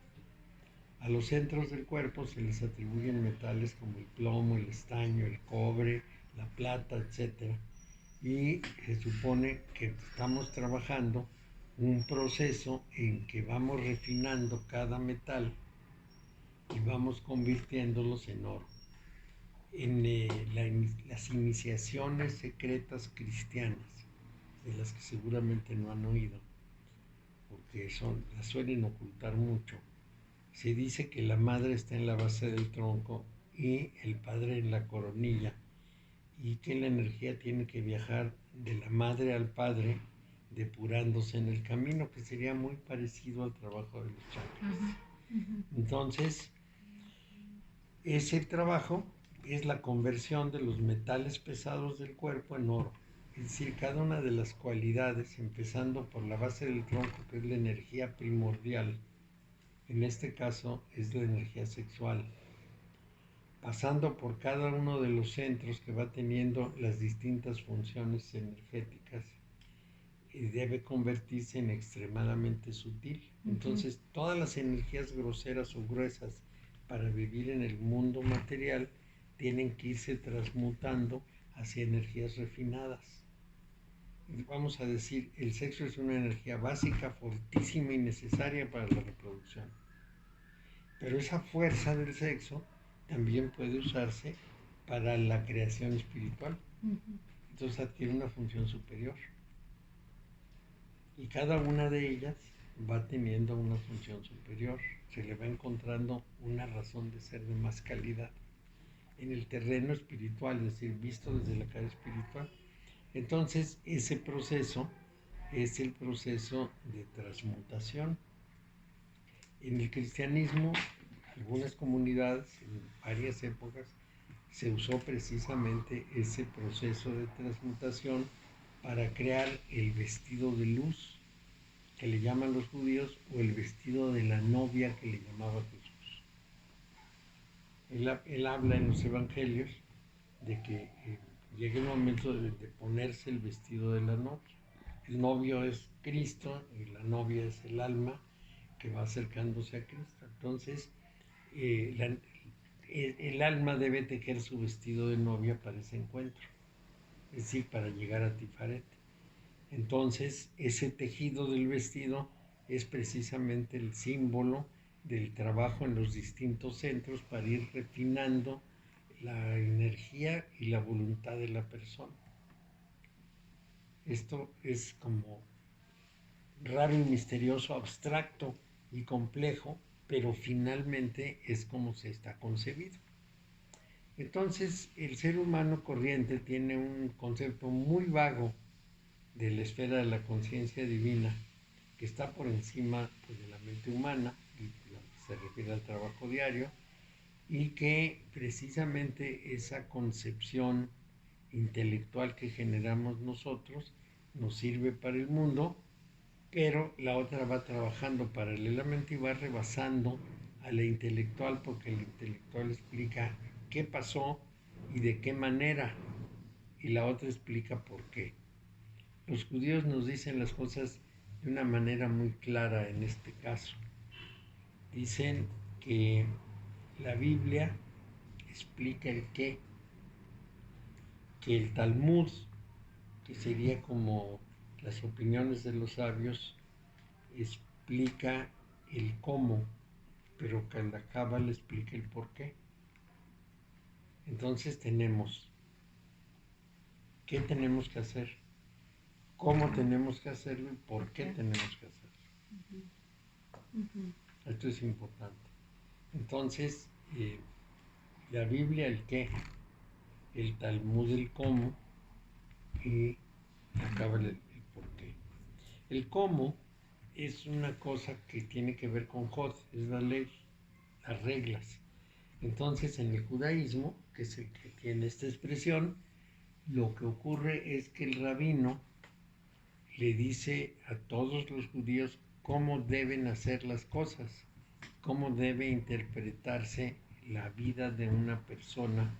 A los centros del cuerpo se les atribuyen metales como el plomo, el estaño, el cobre, la plata, etc. Y se supone que estamos trabajando un proceso en que vamos refinando cada metal y vamos convirtiéndolos en oro. En las iniciaciones secretas cristianas, de las que seguramente no han oído, porque las suelen ocultar mucho, se dice que la madre está en la base del tronco y el padre en la coronilla, y que la energía tiene que viajar de la madre al padre, depurándose en el camino, que sería muy parecido al trabajo de los chakras. Entonces, ese trabajo es la conversión de los metales pesados del cuerpo en oro. Es decir, cada una de las cualidades, empezando por la base del tronco, que es la energía primordial, en este caso es la energía sexual, pasando por cada uno de los centros que va teniendo las distintas funciones energéticas, y debe convertirse en extremadamente sutil. Entonces, todas las energías groseras o gruesas para vivir en el mundo material tienen que irse transmutando hacia energías refinadas. Vamos a decir, el sexo es una energía básica, fortísima y necesaria para la reproducción. Pero esa fuerza del sexo también puede usarse para la creación espiritual. Entonces adquiere una función superior. Y cada una de ellas va teniendo una función superior. Se le va encontrando una razón de ser de más calidad en el terreno espiritual, es decir, visto desde la cara espiritual. Entonces, ese proceso es el proceso de transmutación. En el cristianismo, algunas comunidades, en varias épocas, se usó precisamente ese proceso de transmutación para crear el vestido de luz que le llaman los judíos o el vestido de la novia que le llamaba Jesús. Él habla en los evangelios de que llega el momento de ponerse el vestido de la novia. El novio es Cristo y la novia es el alma que va acercándose a Cristo. Entonces, el alma debe tejer su vestido de novia para ese encuentro, es decir, para llegar a Tifaret. Entonces, ese tejido del vestido es precisamente el símbolo del trabajo en los distintos centros para ir refinando la energía y la voluntad de la persona. Esto es como raro y misterioso, abstracto y complejo, pero finalmente es como se está concebido. Entonces, el ser humano corriente tiene un concepto muy vago de la esfera de la conciencia divina que está por encima pues, de la mente humana, y se refiere al trabajo diario, y que precisamente esa concepción intelectual que generamos nosotros nos sirve para el mundo, pero la otra va trabajando paralelamente y va rebasando a la intelectual, porque el intelectual explica qué pasó y de qué manera, y la otra explica por qué. Los judíos nos dicen las cosas de una manera muy clara en este caso. Dicen que la Biblia explica el qué, que el Talmud, que sería como las opiniones de los sabios, explica el cómo, pero que la Cábala explica el por qué. Entonces tenemos qué tenemos que hacer, cómo tenemos que hacerlo y por qué tenemos que hacerlo. Esto es importante. Entonces, la Biblia el qué, el Talmud el cómo y la Cábala el por qué. El cómo es una cosa que tiene que ver con Jod, es la ley, las reglas. Entonces, en el judaísmo, que es el que tiene esta expresión, lo que ocurre es que el rabino le dice a todos los judíos cómo deben hacer las cosas, cómo debe interpretarse la vida de una persona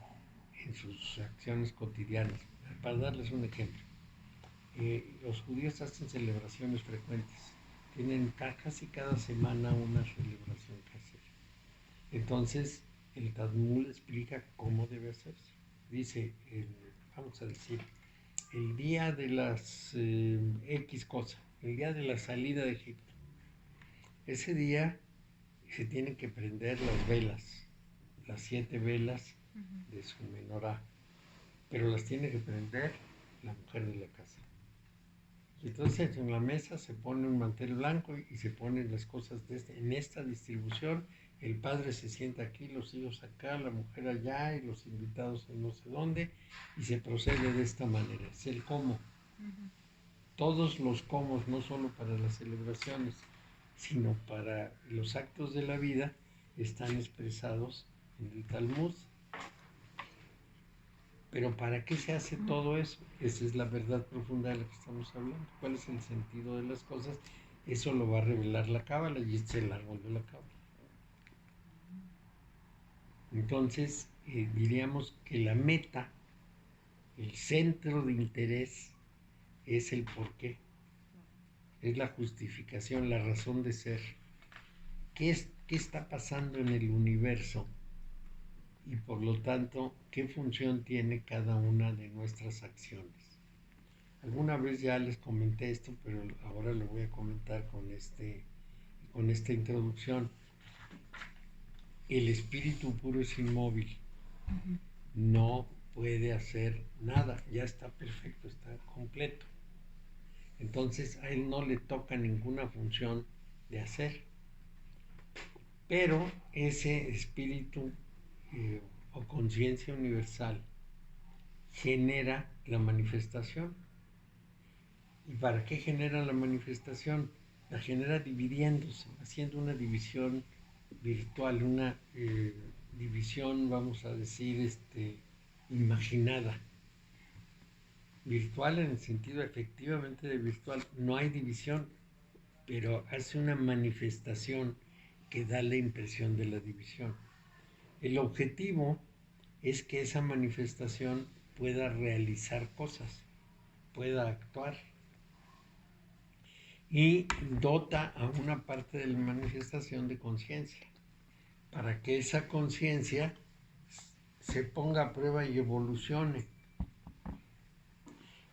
en sus acciones cotidianas. Para darles un ejemplo, los judíos hacen celebraciones frecuentes, tienen casi cada semana una celebración que hacer. Entonces, el Talmud explica cómo debe hacerse. Dice, vamos a decir, el día de las X cosa, el día de la salida de Egipto. Ese día se tienen que prender las velas, las 7 velas de su menorá, pero las tiene que prender la mujer de la casa. Y entonces en la mesa se pone un mantel blanco y se ponen las cosas en esta distribución. El padre se sienta aquí, los hijos acá, la mujer allá y los invitados en no sé dónde, y se procede de esta manera. Es el cómo. Todos los cómo, no solo para las celebraciones, sino para los actos de la vida, están expresados en el Talmud. Pero ¿para qué se hace todo eso? Esa es la verdad profunda de la que estamos hablando. ¿Cuál es el sentido de las cosas? Eso lo va a revelar la Cábala y este es el árbol de la Cábala. Entonces, diríamos que la meta, el centro de interés, es el porqué. Es la justificación, la razón de ser. ¿Qué está pasando en el universo? Y por lo tanto, ¿qué función tiene cada una de nuestras acciones? Alguna vez ya les comenté esto, pero ahora lo voy a comentar con esta introducción. El espíritu puro es inmóvil, no puede hacer nada, ya está perfecto, está completo. Entonces a él no le toca ninguna función de hacer. Pero ese espíritu o conciencia universal genera la manifestación. ¿Y para qué genera la manifestación? la genera dividiéndose, haciendo una división virtual, una división, vamos a decir, imaginada. Virtual en el sentido efectivamente de virtual, no hay división, pero hace una manifestación que da la impresión de la división. El objetivo es que esa manifestación pueda realizar cosas, pueda actuar, y dota a una parte de la manifestación de conciencia, para que esa conciencia se ponga a prueba y evolucione.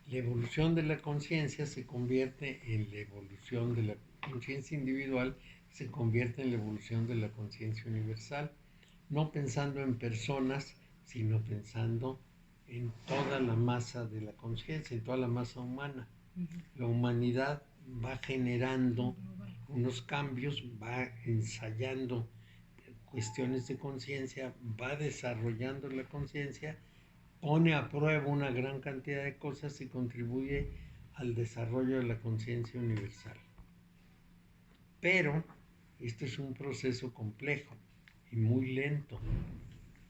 La evolución de la conciencia se convierte en la evolución de la conciencia individual, se convierte en la evolución de la conciencia universal, no pensando en personas, sino pensando en toda la masa de la conciencia, en toda la masa humana. La humanidad va generando unos cambios, va ensayando cuestiones de conciencia, va desarrollando la conciencia, pone a prueba una gran cantidad de cosas y contribuye al desarrollo de la conciencia universal. Pero esto es un proceso complejo y muy lento.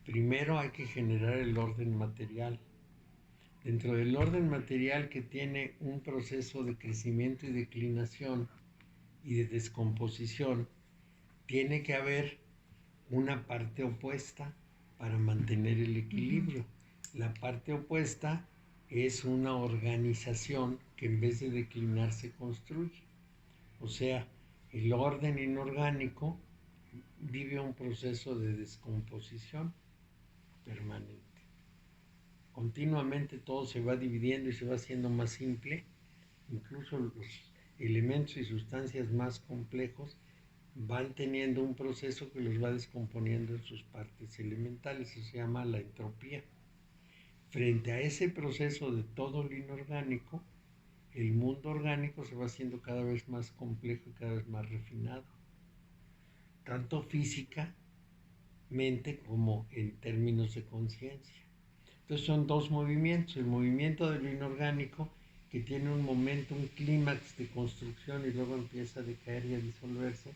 Primero hay que generar el orden material. Dentro del orden material, que tiene un proceso de crecimiento y declinación y de descomposición, tiene que haber una parte opuesta para mantener el equilibrio. La parte opuesta es una organización que en vez de declinar se construye. O sea, el orden inorgánico vive un proceso de descomposición permanente. Continuamente todo se va dividiendo y se va haciendo más simple. Incluso los elementos y sustancias más complejos van teniendo un proceso que los va descomponiendo en sus partes elementales. Eso se llama la entropía. Frente a ese proceso de todo lo inorgánico, el mundo orgánico se va haciendo cada vez más complejo y cada vez más refinado, tanto físicamente como en términos de conciencia. Entonces son dos movimientos: el movimiento de lo inorgánico, que tiene un momento, un clímax de construcción y luego empieza a decaer y a disolverse,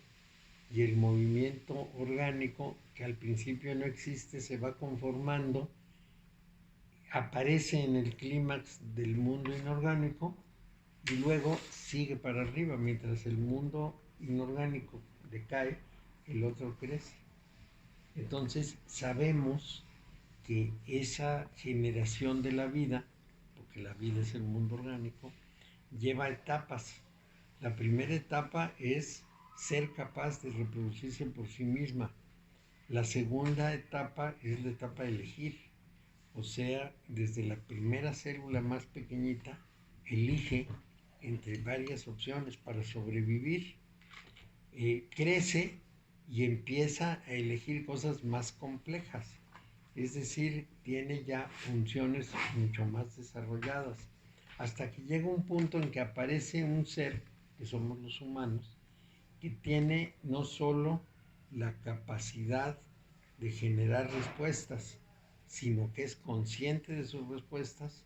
y el movimiento orgánico, que al principio no existe, se va conformando, aparece en el clímax del mundo inorgánico y luego sigue para arriba. Mientras el mundo inorgánico decae, el otro crece. Entonces sabemos que esa generación de la vida, porque la vida es el mundo orgánico, lleva etapas. La primera etapa es ser capaz de reproducirse por sí misma. La segunda etapa es la etapa de elegir. O sea, desde la primera célula más pequeñita, elige entre varias opciones para sobrevivir. Crece y empieza a elegir cosas más complejas. Es decir, tiene ya funciones mucho más desarrolladas. Hasta que llega un punto en que aparece un ser, que somos los humanos, que tiene no solo la capacidad de generar respuestas, sino que es consciente de sus respuestas,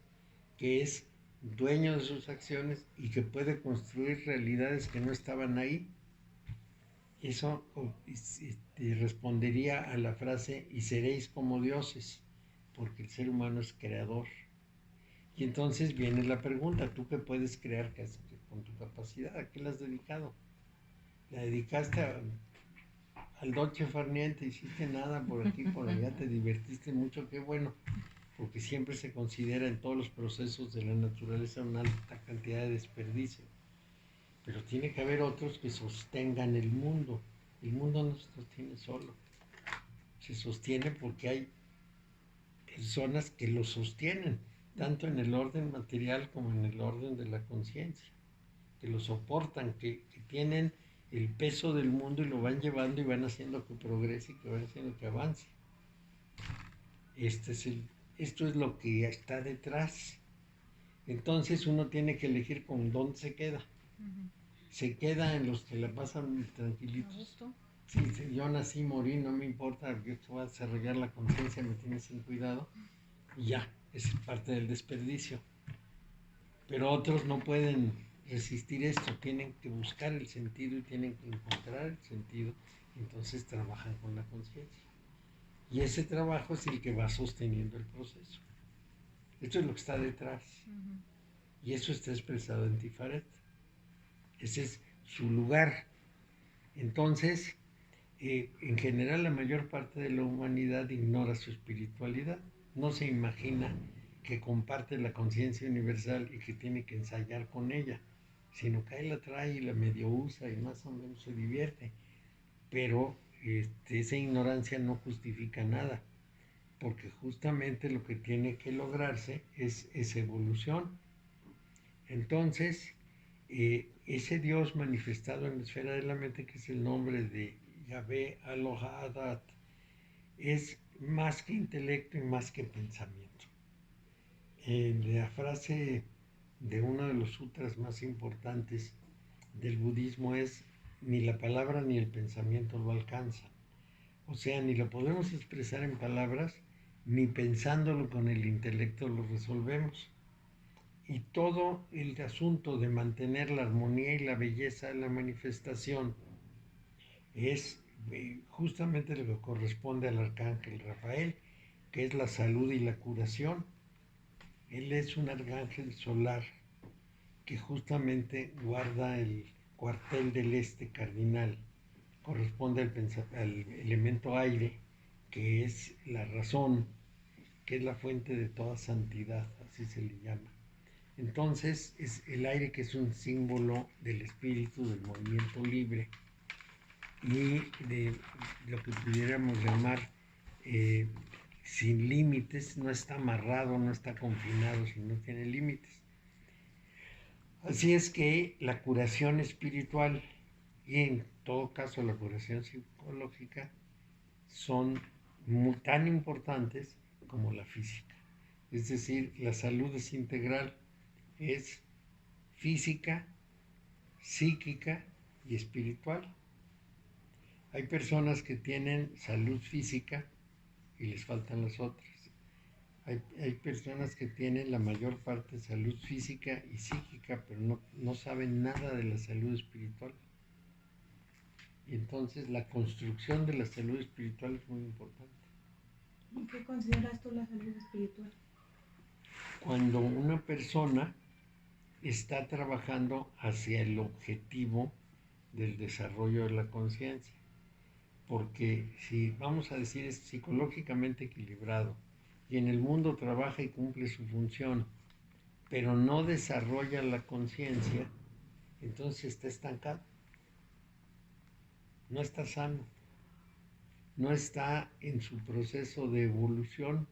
que es dueño de sus acciones y que puede construir realidades que no estaban ahí. Eso respondería a la frase: y seréis como dioses, porque el ser humano es creador. Y entonces viene la pregunta: ¿tú qué puedes crear con tu capacidad? ¿A qué la has dedicado? ¿La dedicaste al dolce far niente? ¿Hiciste nada por aquí, por allá? ¿Te divertiste mucho? Qué bueno, porque siempre se considera en todos los procesos de la naturaleza una alta cantidad de desperdicio. Pero tiene que haber otros que sostengan el mundo. El mundo no se sostiene solo. Se sostiene porque hay personas que lo sostienen, tanto en el orden material como en el orden de la conciencia, que lo soportan, que tienen el peso del mundo y lo van llevando y van haciendo que progrese y que van haciendo que avance. Esto es lo que está detrás. Entonces uno tiene que elegir con dónde se queda. Se queda en los que la pasan tranquilitos. Sí, yo nací, morí, no me importa, yo te voy a desarrollar la conciencia, me tienes sin cuidado, y ya, es parte del desperdicio. Pero otros no pueden resistir esto, tienen que buscar el sentido y tienen que encontrar el sentido, entonces trabajan con la conciencia. Y ese trabajo es el que va sosteniendo el proceso. Esto es lo que está detrás. Y eso está expresado en Tifaret. Ese es su lugar. Entonces, en general la mayor parte de la humanidad ignora su espiritualidad. No se imagina que comparte la conciencia universal y que tiene que ensayar con ella, sino que ahí la trae y la medio usa y más o menos se divierte. Pero esa ignorancia no justifica nada, porque justamente lo que tiene que lograrse es esa evolución. Entonces, ese Dios manifestado en la esfera de la mente, que es el nombre de Yahvé Aloha Adat, es más que intelecto y más que pensamiento. La frase de uno de los sutras más importantes del budismo es: ni la palabra ni el pensamiento lo alcanzan. O sea, ni lo podemos expresar en palabras, ni pensándolo con el intelecto lo resolvemos. Y todo el asunto de mantener la armonía y la belleza de la manifestación es justamente lo que corresponde al arcángel Rafael, que es la salud y la curación. Él es un arcángel solar que justamente guarda el cuartel del este cardinal. Corresponde al elemento aire, que es la razón, que es la fuente de toda santidad, así se le llama. Entonces es el aire, que es un símbolo del espíritu, del movimiento libre y de lo que pudiéramos llamar sin límites. No está amarrado, no está confinado, sino tiene límites. Así es que la curación espiritual y en todo caso la curación psicológica son tan importantes como la física. Es decir, la salud es integral, es física, psíquica y espiritual. Hay personas que tienen salud física y les faltan las otras. Hay personas que tienen la mayor parte de salud física y psíquica, pero no saben nada de la salud espiritual. Y entonces la construcción de la salud espiritual es muy importante. ¿Y qué consideras tú la salud espiritual? Cuando una persona está trabajando hacia el objetivo del desarrollo de la conciencia, porque si vamos a decir es psicológicamente equilibrado y en el mundo trabaja y cumple su función, pero no desarrolla la conciencia, entonces está estancado, no está sano, no está en su proceso de evolución,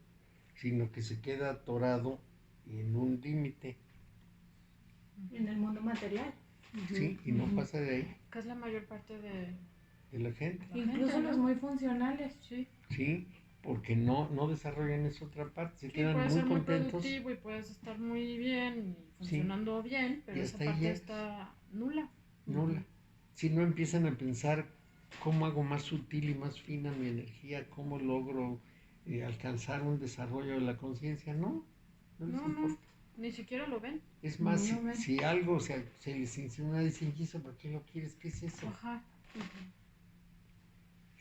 sino que se queda atorado en un límite. En el mundo material. Sí, y no pasa de ahí. Que es la mayor parte de la gente. Incluso los muy funcionales. Sí. Sí, porque no desarrollan esa otra parte, se Sí, quedan puedes muy ser muy contentos. productivo y puedes estar muy bien y funcionando bien, pero Y esa hasta ahí parte llegas. está nula. Nula. Si no empiezan a pensar cómo hago más sutil y más fina mi energía, cómo logro alcanzar un desarrollo de la conciencia, no les importa. Ni siquiera lo ven. Es más, No ven. si algo se les insinúa, dicen, ¿y eso por qué lo quieres? ¿Qué es eso? Ajá.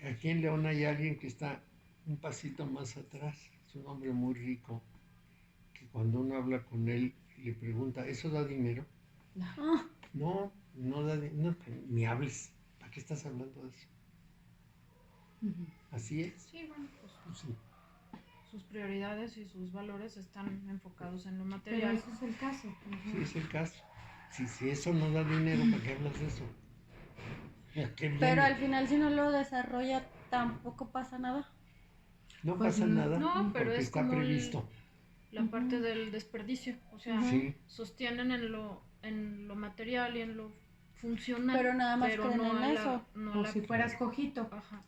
Aquí en León hay alguien que está un pasito más atrás, es un hombre muy rico, que cuando uno habla con él le pregunta, ¿eso da dinero? No da dinero, ni hables, ¿para qué estás hablando de eso? Así es. Sí, bueno, pues Sí. sus prioridades y sus valores están enfocados en lo Pero material. ese es el caso. Sí, es el caso. Si eso no da dinero, ¿para qué hablas de eso? ¿A qué viene? Pero al final, si no lo desarrolla, tampoco pasa nada. No Pues pasa nada, no, pero porque es está como previsto. La parte del desperdicio. O sea, Sí. sostienen en lo material y en lo funcional. Pero nada más creen no en a eso. no a Como la- si fueras cojito. Ajá.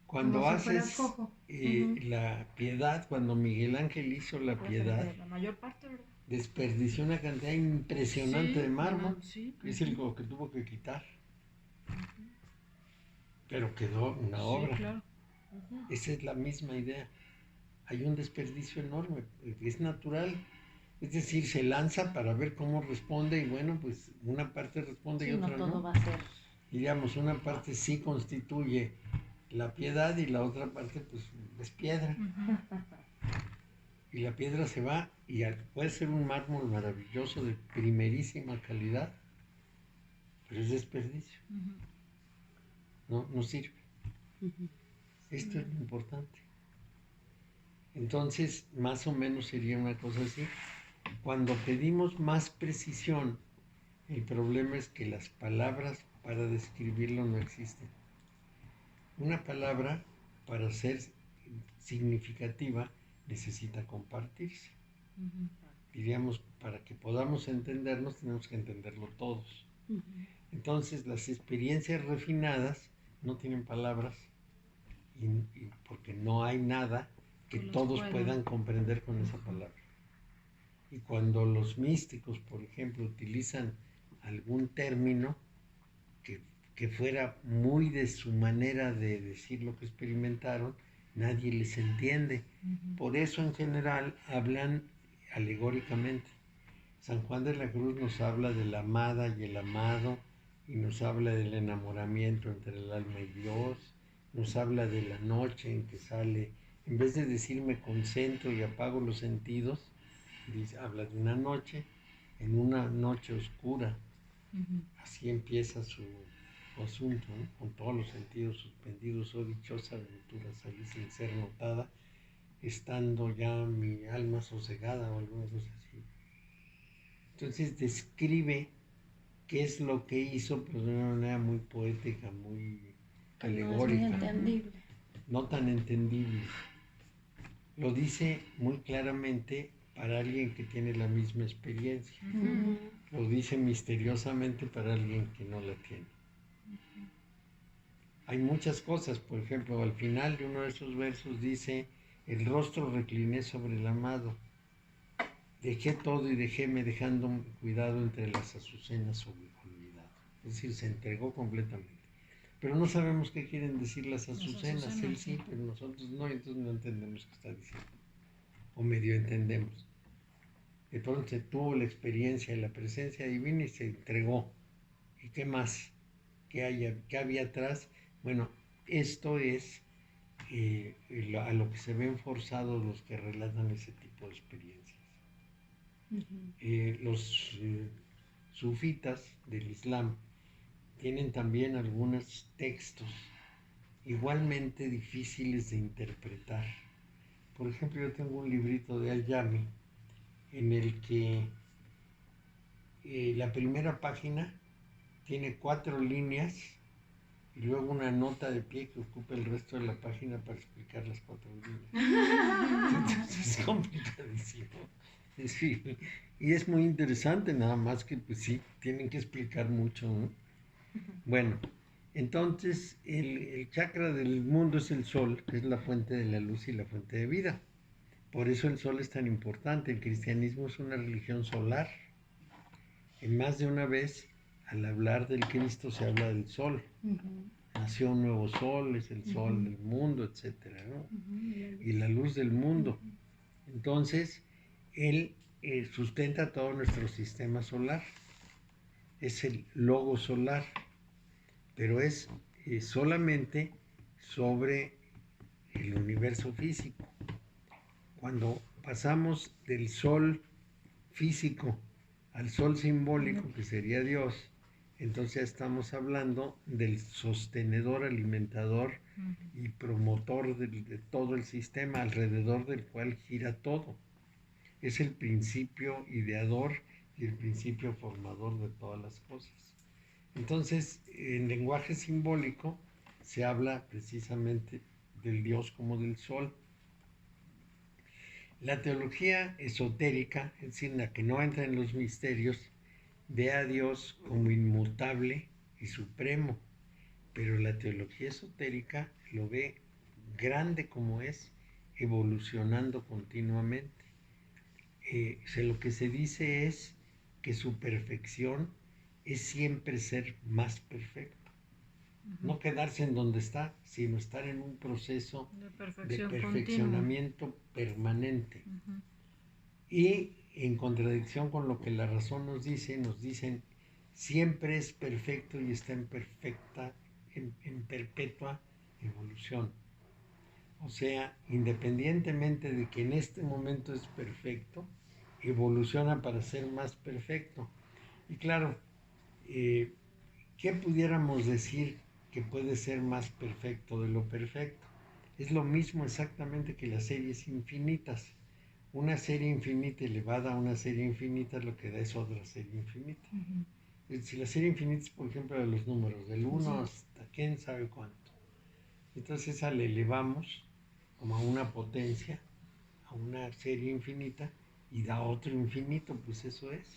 Cuando Como si fueras haces cojo. la piedad, cuando Miguel Ángel hizo la Pues, piedad, la mayor parte, ¿verdad? desperdició una cantidad impresionante Sí, de mármol. Sí. Es el que tuvo que quitar. Pero quedó una obra. Sí, claro. Esa es la misma idea. Hay un desperdicio enorme. Es natural Es decir, se lanza para ver cómo responde y bueno, pues una parte responde Sí, y no otra todo no. va a ser. Diríamos, una parte sí constituye la piedad y la otra parte pues es piedra. Y la piedra se va y puede ser un mármol maravilloso de primerísima calidad, pero es desperdicio, no sirve. Esto es lo importante. Entonces, más o menos sería una cosa así. Cuando pedimos más precisión, el problema es que las palabras para describirlo no existen. Una palabra, para ser significativa, necesita compartirse. Diríamos, para que podamos entendernos, tenemos que entenderlo todos. Entonces, las experiencias refinadas no tienen palabras y porque no hay nada que todos puedan comprender con esa palabra. Y cuando los místicos, por ejemplo, utilizan algún término que fuera muy de su manera de decir lo que experimentaron, nadie les entiende. Por eso en general hablan alegóricamente. San Juan de la Cruz nos habla de la amada y el amado, y nos habla del enamoramiento entre el alma y Dios, nos habla de la noche en que sale, en vez de decir me concentro y apago los sentidos, habla de una noche, en una noche oscura. Así empieza su asunto, ¿no? Con todos los sentidos suspendidos, oh dichosa aventura, salí sin ser notada, estando ya mi alma sosegada o alguna cosa así. Entonces describe qué es lo que hizo, pero de una manera muy poética, muy alegórica, no es muy entendible. no tan entendible. Lo dice muy claramente para alguien que tiene la misma experiencia. Lo dice misteriosamente para alguien que no la tiene. Hay muchas cosas, por ejemplo, al final de uno de esos versos dice, el rostro recliné sobre el amado, dejé todo y dejéme dejando cuidado entre las azucenas olvidado. Es decir, se entregó completamente. Pero no sabemos qué quieren decir las azucenas. Él sí, pero nosotros no, entonces no entendemos qué está diciendo. O medio entendemos. De pronto se tuvo la experiencia de la presencia divina y se entregó. ¿Y qué más? ¿Qué había atrás? Bueno, esto es a lo que se ven forzados los que relatan ese tipo de experiencias. Los sufitas del Islam tienen también algunos textos igualmente difíciles de interpretar. Por ejemplo, yo tengo un librito de Al-Yami en el que la primera página tiene 4 líneas y luego una nota de pie que ocupa el resto de la página para explicar las 4 líneas. Entonces es complicadísimo. Sí, y es muy interesante, nada más que pues sí, tienen que explicar mucho, ¿no? Bueno, entonces el chakra del mundo es el sol, que es la fuente de la luz y la fuente de vida. Por eso el sol es tan importante. El cristianismo es una religión solar. En más de una vez, al hablar del Cristo, se habla del sol. Nació un nuevo sol, es el sol del mundo, etcétera, ¿no? Y la luz del mundo. Entonces, él sustenta todo nuestro sistema solar. Es el logo solar, pero es solamente sobre el universo físico. Cuando pasamos del sol físico al sol simbólico, que sería Dios, entonces ya estamos hablando del sostenedor, alimentador y promotor de todo el sistema alrededor del cual gira todo. Es el principio ideador y el principio formador de todas las cosas. Entonces, en lenguaje simbólico se habla precisamente del Dios como del sol. La teología esotérica, es decir, la que no entra en los misterios, ve a Dios como inmutable y supremo, pero la teología esotérica lo ve grande como es, evolucionando continuamente. Lo que se dice es que su perfección es siempre ser más perfecto. No quedarse en donde está, sino estar en un proceso de perfeccionamiento permanente. Y en contradicción con lo que la razón nos dicen siempre es perfecto y está en perpetua evolución. O sea, independientemente de que en este momento es perfecto, evoluciona para ser más perfecto. Y claro, ¿qué pudiéramos decir que puede ser más perfecto de lo perfecto? Es lo mismo exactamente que las series infinitas. Una serie infinita elevada a una serie infinita lo que da es otra serie infinita. Si la serie infinita es, por ejemplo, de los números, del 1 hasta quién sabe cuánto. Entonces esa le elevamos como a una potencia, a una serie infinita, y da otro infinito, pues eso es.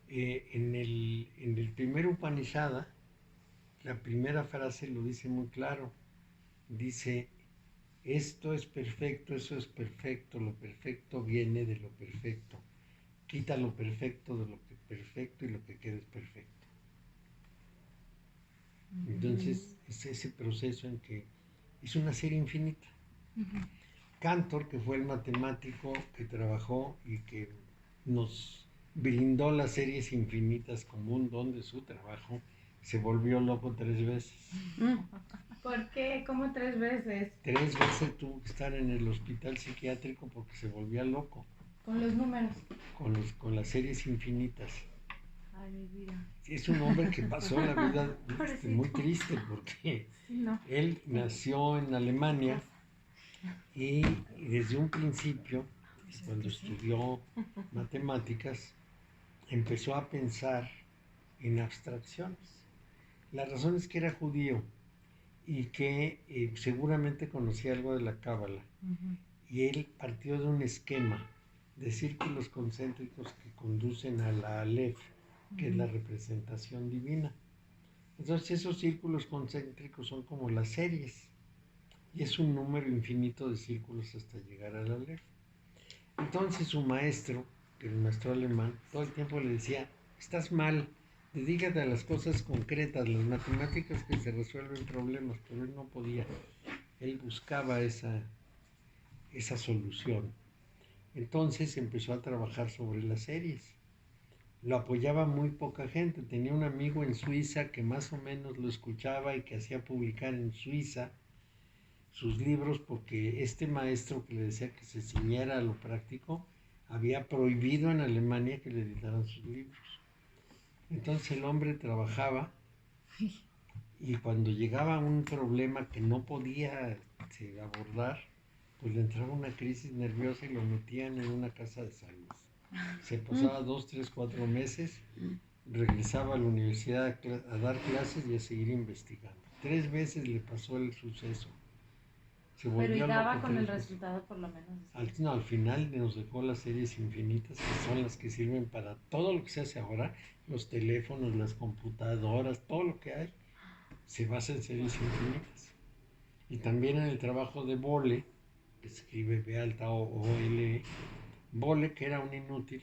En el primer Upanishad, la primera frase lo dice muy claro. Dice, esto es perfecto, eso es perfecto, lo perfecto viene de lo perfecto. Quita lo perfecto de lo que es perfecto y lo que queda es perfecto. Entonces, es ese proceso en que es una serie infinita. Cantor, que fue el matemático que trabajó y que nos brindó las series infinitas como un don de su trabajo, se volvió loco 3 veces. ¿Por qué? ¿Cómo 3 veces? 3 veces tuvo que estar en el hospital psiquiátrico porque se volvía loco Con los números. con las series infinitas. Ay, mi vida. Es un hombre que pasó la vida muy triste porque Sí, no. él nació en Alemania y desde un principio, cuando estudió matemáticas, empezó a pensar en abstracciones. La razón es que era judío y que seguramente conocía algo de la Cábala. Y él partió de un esquema de círculos concéntricos que conducen a la Aleph, que es la representación divina. Entonces esos círculos concéntricos son como las series y es un número infinito de círculos hasta llegar a la Aleph. Entonces su maestro, el maestro alemán, todo el tiempo le decía, estás mal, dedícate a las cosas concretas, las matemáticas que se resuelven problemas, pero él no podía. Él buscaba esa solución. Entonces empezó a trabajar sobre las series. Lo apoyaba muy poca gente. Tenía un amigo en Suiza que más o menos lo escuchaba y que hacía publicar en Suiza sus libros porque este maestro que le decía que se ciñera a lo práctico había prohibido en Alemania que le editaran sus libros. Entonces el hombre trabajaba y cuando llegaba un problema que no podía abordar, pues le entraba una crisis nerviosa y lo metían en una casa de salud. Se pasaba 2, 3, 4 meses, regresaba a la universidad a dar clases y a seguir investigando. 3 veces le pasó el suceso. Se Pero y volvió daba loco con el 3 veces. resultado por lo menos. Al final nos dejó las series infinitas, que son las que sirven para todo lo que se hace ahora, los teléfonos, las computadoras, todo lo que hay, se basa en series infinitas. Y también en el trabajo de Boole, que se escribe B alta O L E, Boole, que era un inútil,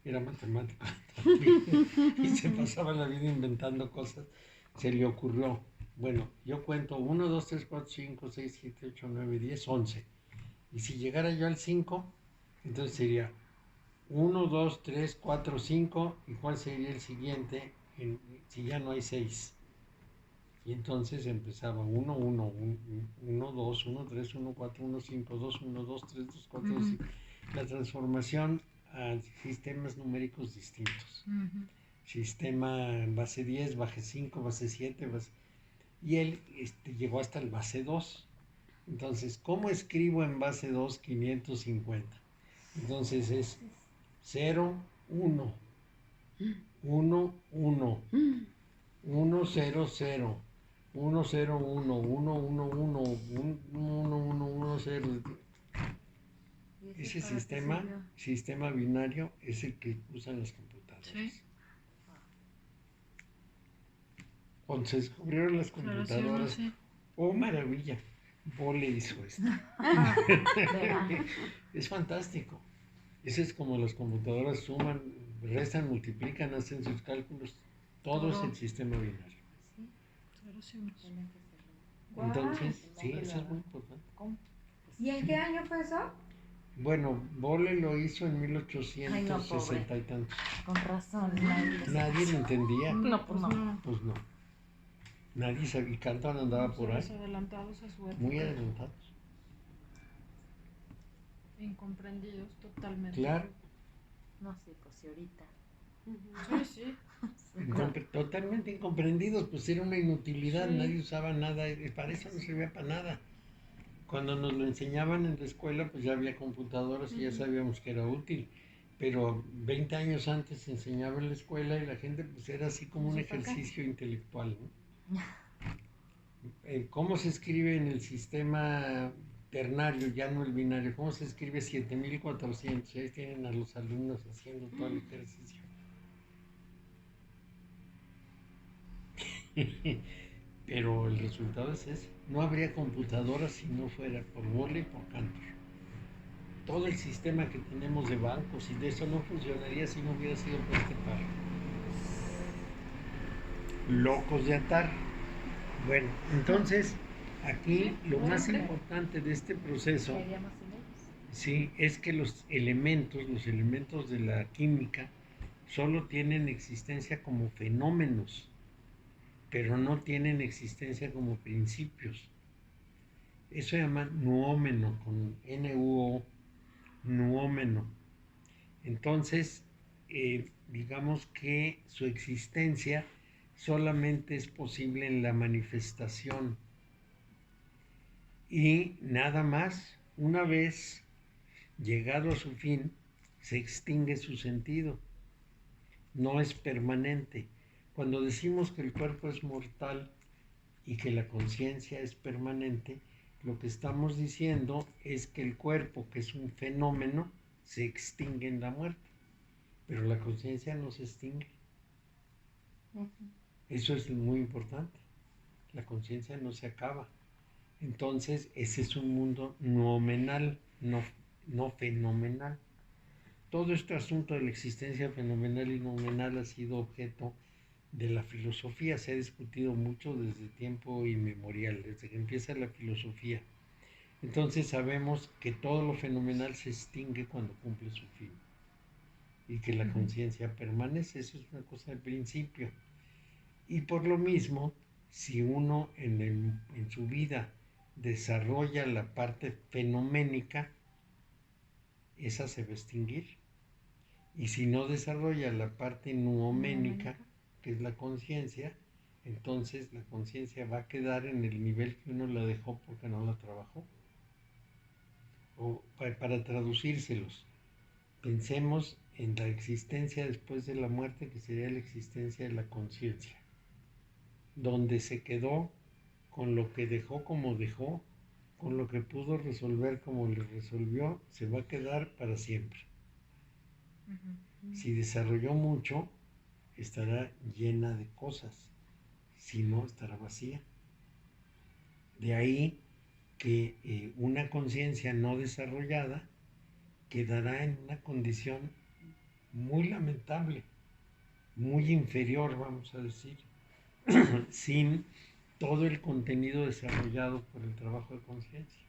era matemático también, y se pasaba la vida inventando cosas, se le ocurrió, bueno, yo cuento 1, 2, 3, 4, 5, 6, 7, 8, 9, 10, 11. Y si llegara yo al 5, entonces sería 1, 2, 3, 4, 5. ¿Y cuál sería el siguiente si ya no hay 6? Y entonces empezaba 1, 1, 1, 2, 1, 3, 1, 4, 1, 5, 2, 1, 2, 3, 2, 4, 2, 5. La transformación a sistemas numéricos distintos. Sistema base 10, base 5, base 7, y él llegó hasta el base 2. Entonces, ¿cómo escribo en base 2 550? Entonces es 0, 1, 1, 1, 1, 0, 0, 1, 0, 1, 1, 1, 1, 1, 1, 1, 0. Ese sistema binario es el que usan las computadoras. Sí. Cuando se descubrieron las Claro, sí, computadoras, no sé. ¡oh, maravilla! Boole hizo esto. Es fantástico. Eso es como las computadoras suman, restan, multiplican, hacen sus cálculos. Todo es el sistema binario. Claro, sí, no sé. Entonces, sí, eso es muy importante. ¿Y en qué año fue eso? Bueno, Bolle lo hizo en Ay, no, 1860 y tantos. Con razón, nadie. Nadie lo entendía. No, pues no. Pues no. Nadie sabía. Y Cantor andaba por ahí. Adelantados a su época. Muy adelantados. Incomprendidos totalmente. Claro. No sé, pues si ahorita. Sí, sí. Totalmente incomprendidos. Pues era una inutilidad. Sí. Nadie usaba nada. Para eso no servía para nada. Cuando nos lo enseñaban en la escuela, pues ya había computadoras y ya sabíamos que era útil. Pero 20 años antes se enseñaba en la escuela y la gente pues era así como un ejercicio intelectual, ¿no? ¿Cómo se escribe en el sistema ternario, ya no el binario? ¿Cómo se escribe 7400? Ahí tienen a los alumnos haciendo todo el ejercicio. Pero el resultado es ese. No habría computadoras si no fuera por Bolle y por Cantor. Todo el sistema que tenemos de bancos y de eso no funcionaría si no hubiera sido por este par. Locos de atar. Bueno, entonces aquí lo más importante de este proceso, Queríamos sin ellos. sí, es que los elementos de la química, solo tienen existencia como fenómenos, pero no tienen existencia como principios. Eso se llama nuómeno, con N-U-O, nuómeno. Entonces, digamos que su existencia solamente es posible en la manifestación. Y nada más, una vez llegado a su fin, se extingue su sentido. No es permanente. Cuando decimos que el cuerpo es mortal y que la conciencia es permanente, lo que estamos diciendo es que el cuerpo, que es un fenómeno, se extingue en la muerte, pero la conciencia no se extingue. Eso es muy importante. La conciencia no se acaba. Entonces, ese es un mundo nominal, no fenomenal. Todo este asunto de la existencia fenomenal y nominal ha sido objeto de la filosofía. Se ha discutido mucho desde tiempo inmemorial, desde que empieza la filosofía. Entonces sabemos que todo lo fenomenal se extingue cuando cumple su fin y que la conciencia permanece. Eso es una cosa del principio. Y por lo mismo, si uno en su vida desarrolla la parte fenoménica, esa se va a extinguir. Y si no desarrolla la parte nuoménica, que es la conciencia, entonces la conciencia va a quedar en el nivel que uno la dejó porque no la trabajó. O para traducírselos, pensemos en la existencia después de la muerte, que sería la existencia de la conciencia, donde se quedó con lo que dejó como dejó, con lo que pudo resolver como le resolvió, se va a quedar para siempre. Si desarrolló mucho, estará llena de cosas, si no, estará vacía. De ahí que una conciencia no desarrollada quedará en una condición muy lamentable, muy inferior, vamos a decir, sin todo el contenido desarrollado por el trabajo de conciencia.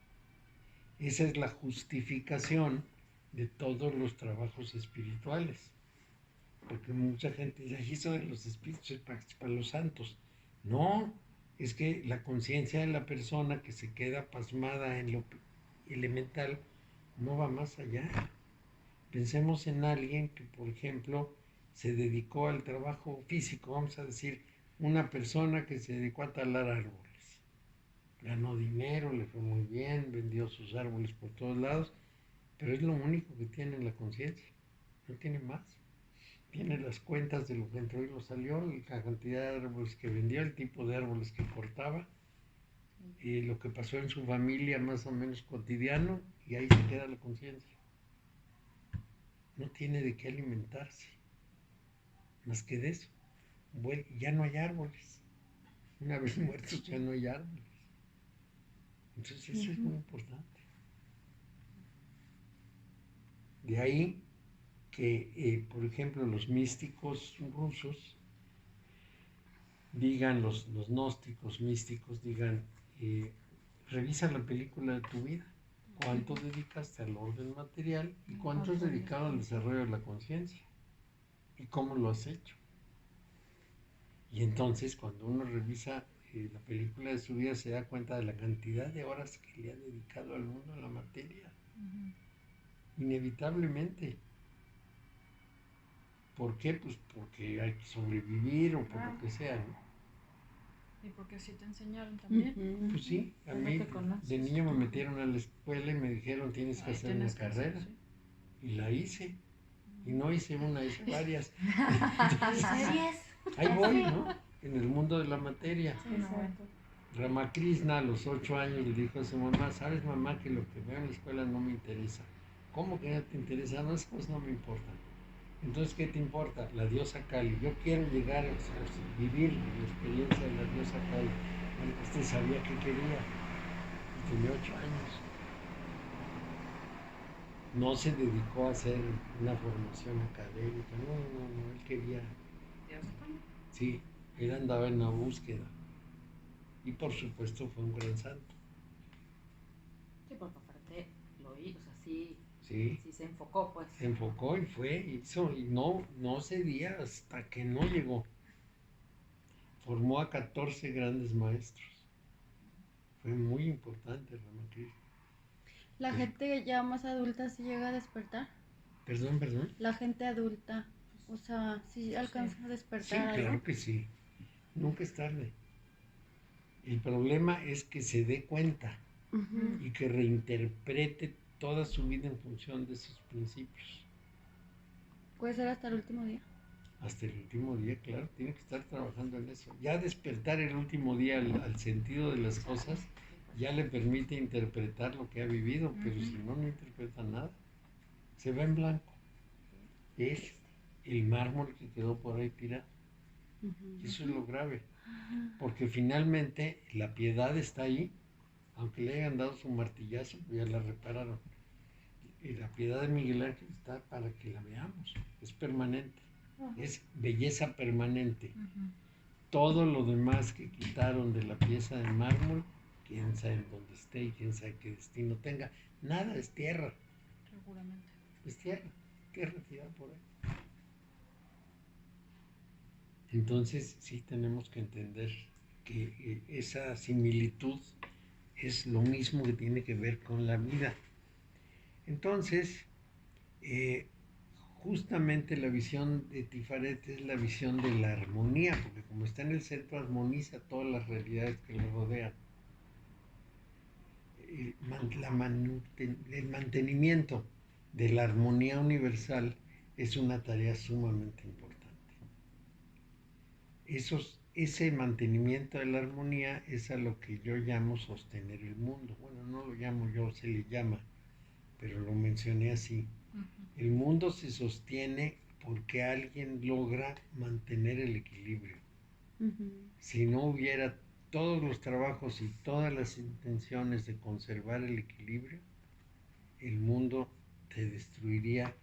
Esa es la justificación de todos los trabajos espirituales. Porque mucha gente dice, eso de los espíritus es para los santos. No, es que la conciencia de la persona que se queda pasmada en lo elemental no va más allá. Pensemos en alguien que, por ejemplo, se dedicó al trabajo físico, vamos a decir, una persona que se dedicó a talar árboles. Ganó dinero, le fue muy bien, vendió sus árboles por todos lados, pero es lo único que tiene en la conciencia, no tiene más. Tiene las cuentas de lo que entró y lo salió, la cantidad de árboles que vendió, el tipo de árboles que cortaba, y lo que pasó en su familia más o menos cotidiano, y ahí se queda la conciencia. No tiene de qué alimentarse, más que de eso. Bueno, ya no hay árboles. Una vez muertos ya no hay árboles. Entonces eso es muy importante. De ahí que, por ejemplo, los místicos rusos digan, los gnósticos místicos digan, revisa la película de tu vida. cuánto dedicaste al orden material y cuánto has dedicado al desarrollo de la conciencia y cómo lo has hecho. Y entonces cuando uno revisa la película de su vida se da cuenta de la cantidad de horas que le ha dedicado al mundo, a la materia. Inevitablemente. ¿Por qué? Pues porque hay que sobrevivir o por lo que sea, ¿no? Y porque así te enseñaron también. Pues sí, a Es lo mí que conoces. de niño me metieron a la escuela y me dijeron tienes que Ahí hacer una tienes que hacer, carrera. sí. Y la hice. Y no hice una, hice varias. ¿Series? Ahí voy, ¿no? En el mundo de la materia. Exacto. Ramakrishna a los 8 años le dijo a su mamá, ¿sabes mamá que lo que veo en la escuela no me interesa? ¿Cómo que no te interesa? No, esas cosas no me importan. Entonces, ¿qué te importa? La diosa Kali. Yo quiero llegar a vivir la experiencia de la diosa Kali. Bueno, usted sabía que quería. Y tenía 8 años. No se dedicó a hacer una formación académica. No, él quería. Sí, él andaba en la búsqueda. Y por supuesto fue un gran santo. Sí, porque aparte lo hizo, o sea, sí, Sí, sí se enfocó, pues. se enfocó y fue, hizo, y no cedía hasta que no llegó. Formó a 14 grandes maestros. Fue muy importante Ramakrishna. La gente ya más adulta sí llega a despertar. Perdón. La gente adulta, o sea, sí alcanza a Sí, despertar algo. claro que sí. Nunca es tarde. El problema es que se dé cuenta Ujú. y que reinterprete toda su vida en función de esos principios. Puede ser hasta el último día. Hasta el último día, claro, tiene que estar trabajando en eso. Ya despertar el último día al sentido de las cosas ya le permite interpretar lo que ha vivido, pero si no interpreta nada, se va en blanco. Es el mármol que quedó por ahí tirado. Y eso es lo grave, porque finalmente la piedad está ahí, aunque le hayan dado su martillazo, ya la repararon. Y la piedad de Miguel Ángel está para que la veamos, es permanente, es belleza permanente. Todo lo demás que quitaron de la pieza de mármol, quién sabe en dónde esté y quién sabe qué destino tenga, nada, es tierra. Seguramente. Es tierra tirada por ahí. Entonces sí tenemos que entender que esa similitud es lo mismo que tiene que ver con la vida. Entonces, justamente la visión de Tifaret es la visión de la armonía, porque como está en el centro armoniza todas las realidades que le rodean. El mantenimiento de la armonía universal es una tarea sumamente importante. Ese mantenimiento de la armonía es a lo que yo llamo sostener el mundo. Bueno, no lo llamo yo, se le llama, pero lo mencioné así. El mundo se sostiene porque alguien logra mantener el equilibrio. Si no hubiera todos los trabajos y todas las intenciones de conservar el equilibrio, el mundo se destruiría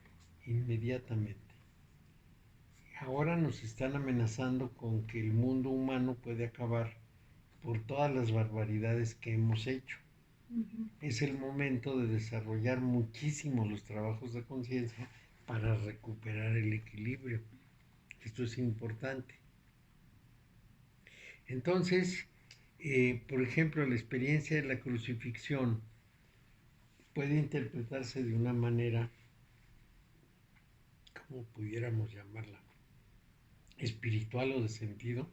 inmediatamente. Ahora nos están amenazando con que el mundo humano puede acabar por todas las barbaridades que hemos hecho. Es el momento de desarrollar muchísimo los trabajos de conciencia para recuperar el equilibrio. Esto es importante. Entonces, por ejemplo, la experiencia de la crucifixión puede interpretarse de una manera, ¿cómo pudiéramos llamarla? Espiritual o de sentido.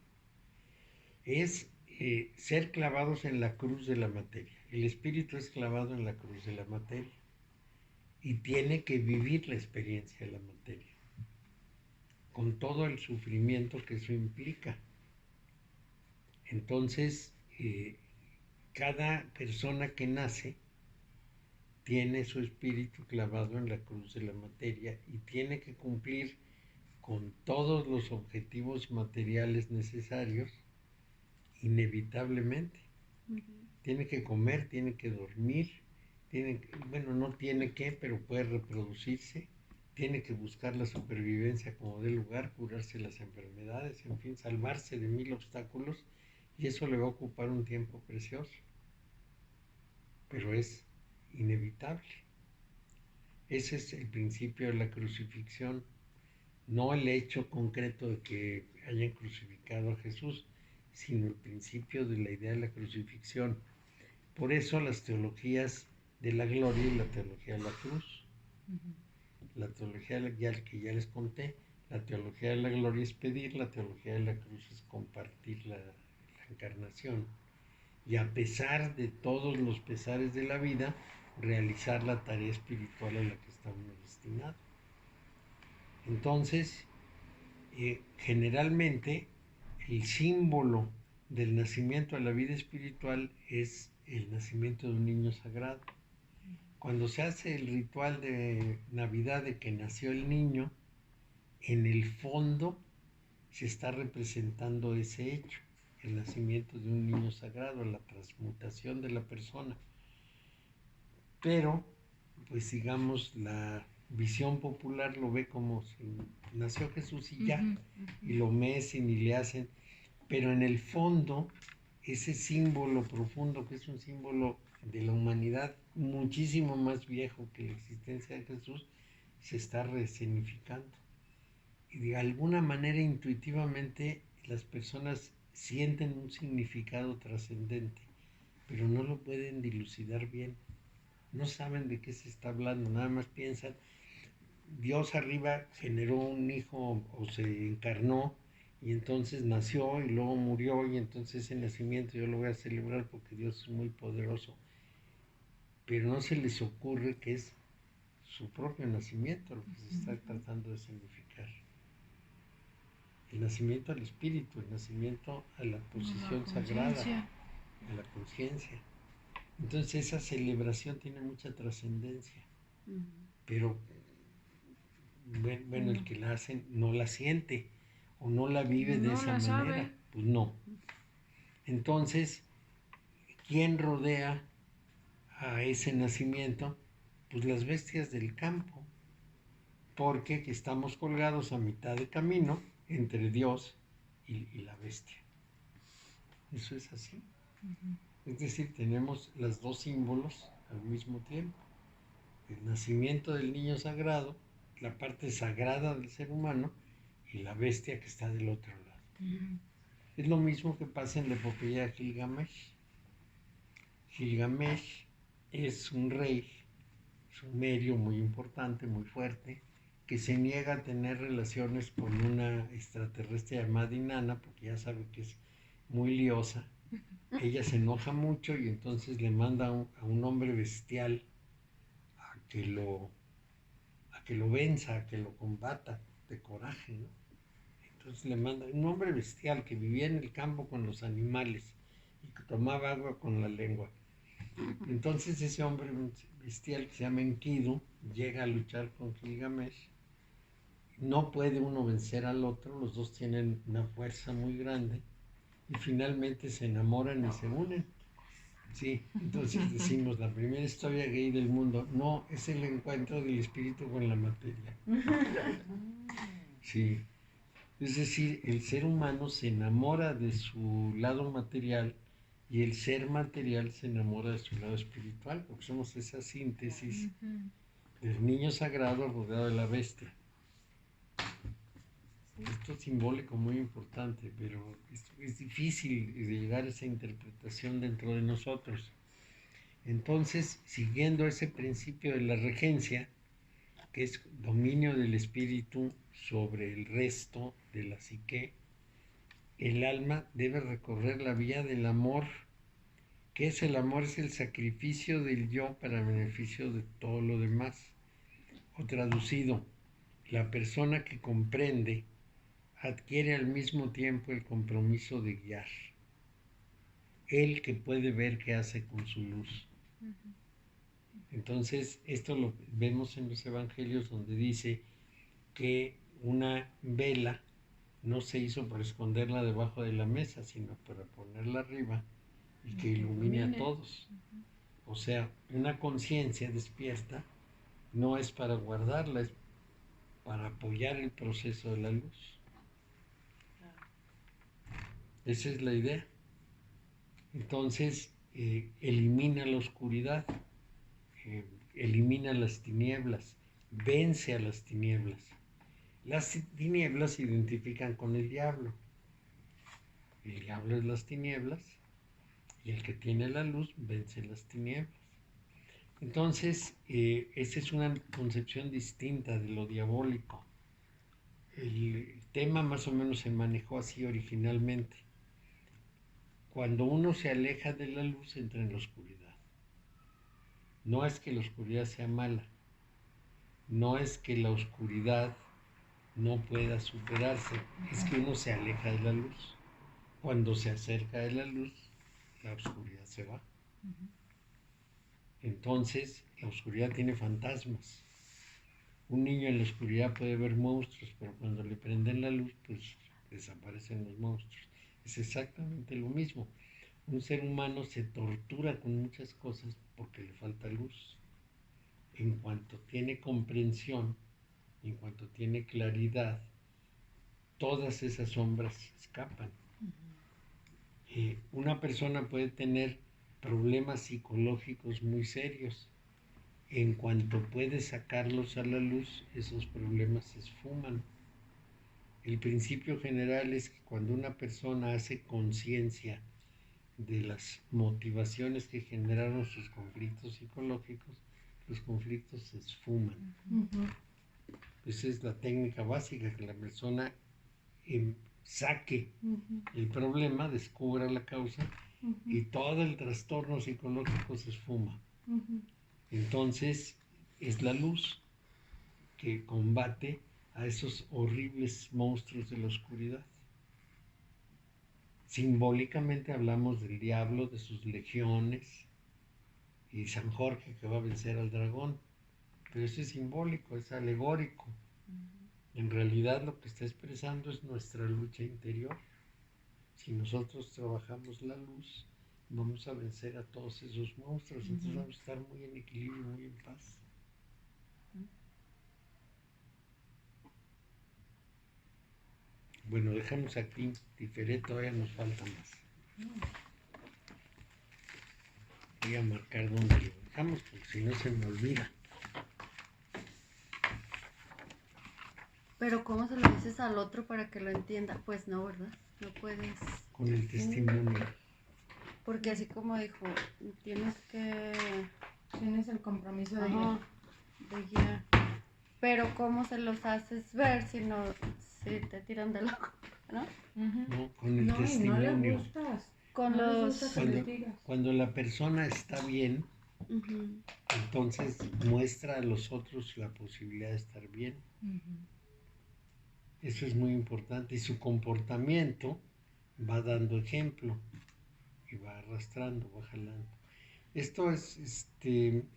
Es ser clavados en la cruz de la materia. El espíritu es clavado en la cruz de la materia y tiene que vivir la experiencia de la materia, con todo el sufrimiento que eso implica. Entonces, cada persona que nace tiene su espíritu clavado en la cruz de la materia y tiene que cumplir con todos los objetivos materiales necesarios inevitablemente. Tiene que comer, tiene que dormir, no tiene que, pero puede reproducirse, tiene que buscar la supervivencia como dé lugar, curarse las enfermedades, en fin, salvarse de 1000 obstáculos, y eso le va a ocupar un tiempo precioso. Pero es inevitable. Ese es el principio de la crucifixión, no el hecho concreto de que hayan crucificado a Jesús, sino el principio de la idea de la crucifixión. Por eso las teologías de la gloria y la teología de la cruz. La teología que ya les conté, la teología de la gloria es pedir, la teología de la cruz es compartir la encarnación. Y a pesar de todos los pesares de la vida, realizar la tarea espiritual a la que estamos destinados. Entonces, generalmente el símbolo del nacimiento a la vida espiritual es el nacimiento de un niño sagrado. Cuando se hace el ritual de Navidad de que nació el niño, en el fondo se está representando ese hecho, el nacimiento de un niño sagrado, la transmutación de la persona. Pero, pues digamos, la visión popular lo ve como si nació Jesús y ya, y lo mecen y le hacen, pero en el fondo, ese símbolo profundo, que es un símbolo de la humanidad muchísimo más viejo que la existencia de Jesús, se está resignificando. Y de alguna manera intuitivamente las personas sienten un significado trascendente, pero no lo pueden dilucidar bien. No saben de qué se está hablando, nada más piensan, Dios arriba generó un hijo o se encarnó y entonces nació y luego murió y entonces ese nacimiento yo lo voy a celebrar porque Dios es muy poderoso. Pero no se les ocurre que es su propio nacimiento lo que se está tratando de significar. El nacimiento al espíritu, el nacimiento a la posición sagrada, a la conciencia. Entonces esa celebración tiene mucha trascendencia, pero bueno, el que la hace no la siente o no la vive de esa manera, pues no. Entonces, ¿quién rodea a ese nacimiento? Pues las bestias del campo, porque estamos colgados a mitad de camino entre Dios y la bestia. Eso es así. Es decir, tenemos los dos símbolos al mismo tiempo. El nacimiento del niño sagrado, la parte sagrada del ser humano, y la bestia que está del otro lado. Es lo mismo que pasa en la epopeya de Gilgamesh. Gilgamesh es un rey sumerio muy importante, muy fuerte, que se niega a tener relaciones con una extraterrestre llamada Inanna, porque ya sabe que es muy liosa. Ella se enoja mucho y entonces le manda a un hombre bestial a que lo venza, a que lo combata de coraje, ¿no? Entonces le manda un hombre bestial que vivía en el campo con los animales y que tomaba agua con la lengua. Entonces ese hombre bestial que se llama Enkidu llega a luchar con Gilgamesh. No puede uno vencer al otro, los dos tienen una fuerza muy grande y finalmente se enamoran y se unen. Sí, entonces decimos, la primera historia gay del mundo, no, es el encuentro del espíritu con la materia. Sí, es decir, el ser humano se enamora de su lado material y el ser material se enamora de su lado espiritual, porque somos esa síntesis del niño sagrado rodeado de la bestia. Esto es simbólico muy importante, pero es difícil de llegar a esa interpretación dentro de nosotros. Entonces, siguiendo ese principio de la regencia, que es dominio del espíritu sobre el resto de la psique, el alma debe recorrer la vía del amor. ¿Qué es el amor? Es el sacrificio del yo para beneficio de todo lo demás. O traducido, la persona que comprende adquiere al mismo tiempo el compromiso de guiar. El que puede ver qué hace con su luz. Entonces, esto lo vemos en los evangelios donde dice que una vela no se hizo para esconderla debajo de la mesa, sino para ponerla arriba y que ilumine a todos. O sea, una conciencia despierta no es para guardarla, es para apoyar el proceso de la luz. Esa es la idea. Entonces, elimina la oscuridad. elimina las tinieblas, vence a las tinieblas. Las tinieblas se identifican con el diablo. El diablo es las tinieblas y el que tiene la luz vence las tinieblas. Entonces, esa es una concepción distinta de lo diabólico. El tema más o menos se manejó así originalmente. Cuando uno se aleja de la luz, entra en la oscuridad. No es que la oscuridad sea mala, no es que la oscuridad no pueda superarse, es que uno se aleja de la luz. Cuando se acerca de la luz, la oscuridad se va. Entonces, la oscuridad tiene fantasmas. Un niño en la oscuridad puede ver monstruos, pero cuando le prenden la luz, pues desaparecen los monstruos. Es exactamente lo mismo. Un ser humano se tortura con muchas cosas porque le falta luz. En cuanto tiene comprensión, en cuanto tiene claridad, todas esas sombras escapan. Una persona puede tener problemas psicológicos muy serios. En cuanto puede sacarlos a la luz, esos problemas se esfuman. El principio general es que cuando una persona hace conciencia de las motivaciones que generaron sus conflictos psicológicos, los conflictos se esfuman. Esa es la técnica básica, que la persona saque el problema, descubra la causa y todo el trastorno psicológico se esfuma. Entonces es la luz que combate a esos horribles monstruos de la oscuridad. Simbólicamente hablamos del diablo, de sus legiones y San Jorge que va a vencer al dragón, pero eso es simbólico, es alegórico. En realidad lo que está expresando es nuestra lucha interior. Si nosotros trabajamos la luz, vamos a vencer a todos esos monstruos, entonces vamos a estar muy en equilibrio, muy en paz. Bueno, dejamos aquí, diferente, todavía nos falta más. Voy a marcar dónde lo dejamos, porque si no se me olvida. Pero ¿cómo se lo dices al otro para que lo entienda? Pues no, ¿verdad? No puedes. Con el testimonio. Porque así como dijo, tienes que... Tienes el compromiso de Ajá, de guiar. Pero ¿cómo se los haces ver si no, si te tiran de loco, ¿no? ¿No? Con el No, y no testimonio. le gustas. Con No les los... gusta que les digas. Cuando la persona está bien, Ujú. entonces muestra a los otros la posibilidad de estar bien. Eso es muy importante. Y su comportamiento va dando ejemplo y va arrastrando, va jalando. Esto es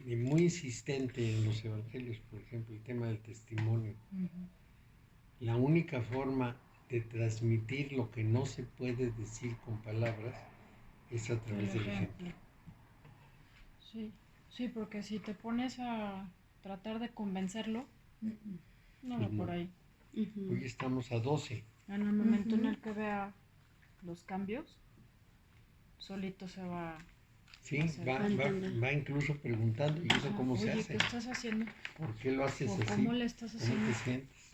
muy insistente en los evangelios, por ejemplo, el tema del testimonio. La única forma de transmitir lo que no se puede decir con palabras es a través del ejemplo. Sí, sí, porque si te pones a tratar de convencerlo, no va Pues no. por ahí. Ujú. Hoy estamos a 12. En el momento en el que vea los cambios, solito se va. Sí, Hacer. va incluso preguntando, ¿y eso cómo se Oye, hace? ¿qué estás haciendo? ¿Por qué lo haces ¿O así? cómo le estás ¿Cómo haciendo? te sientes?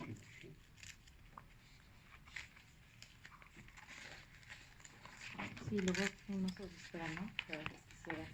Sí, luego uno se desespera, ¿no? Que a veces quisieras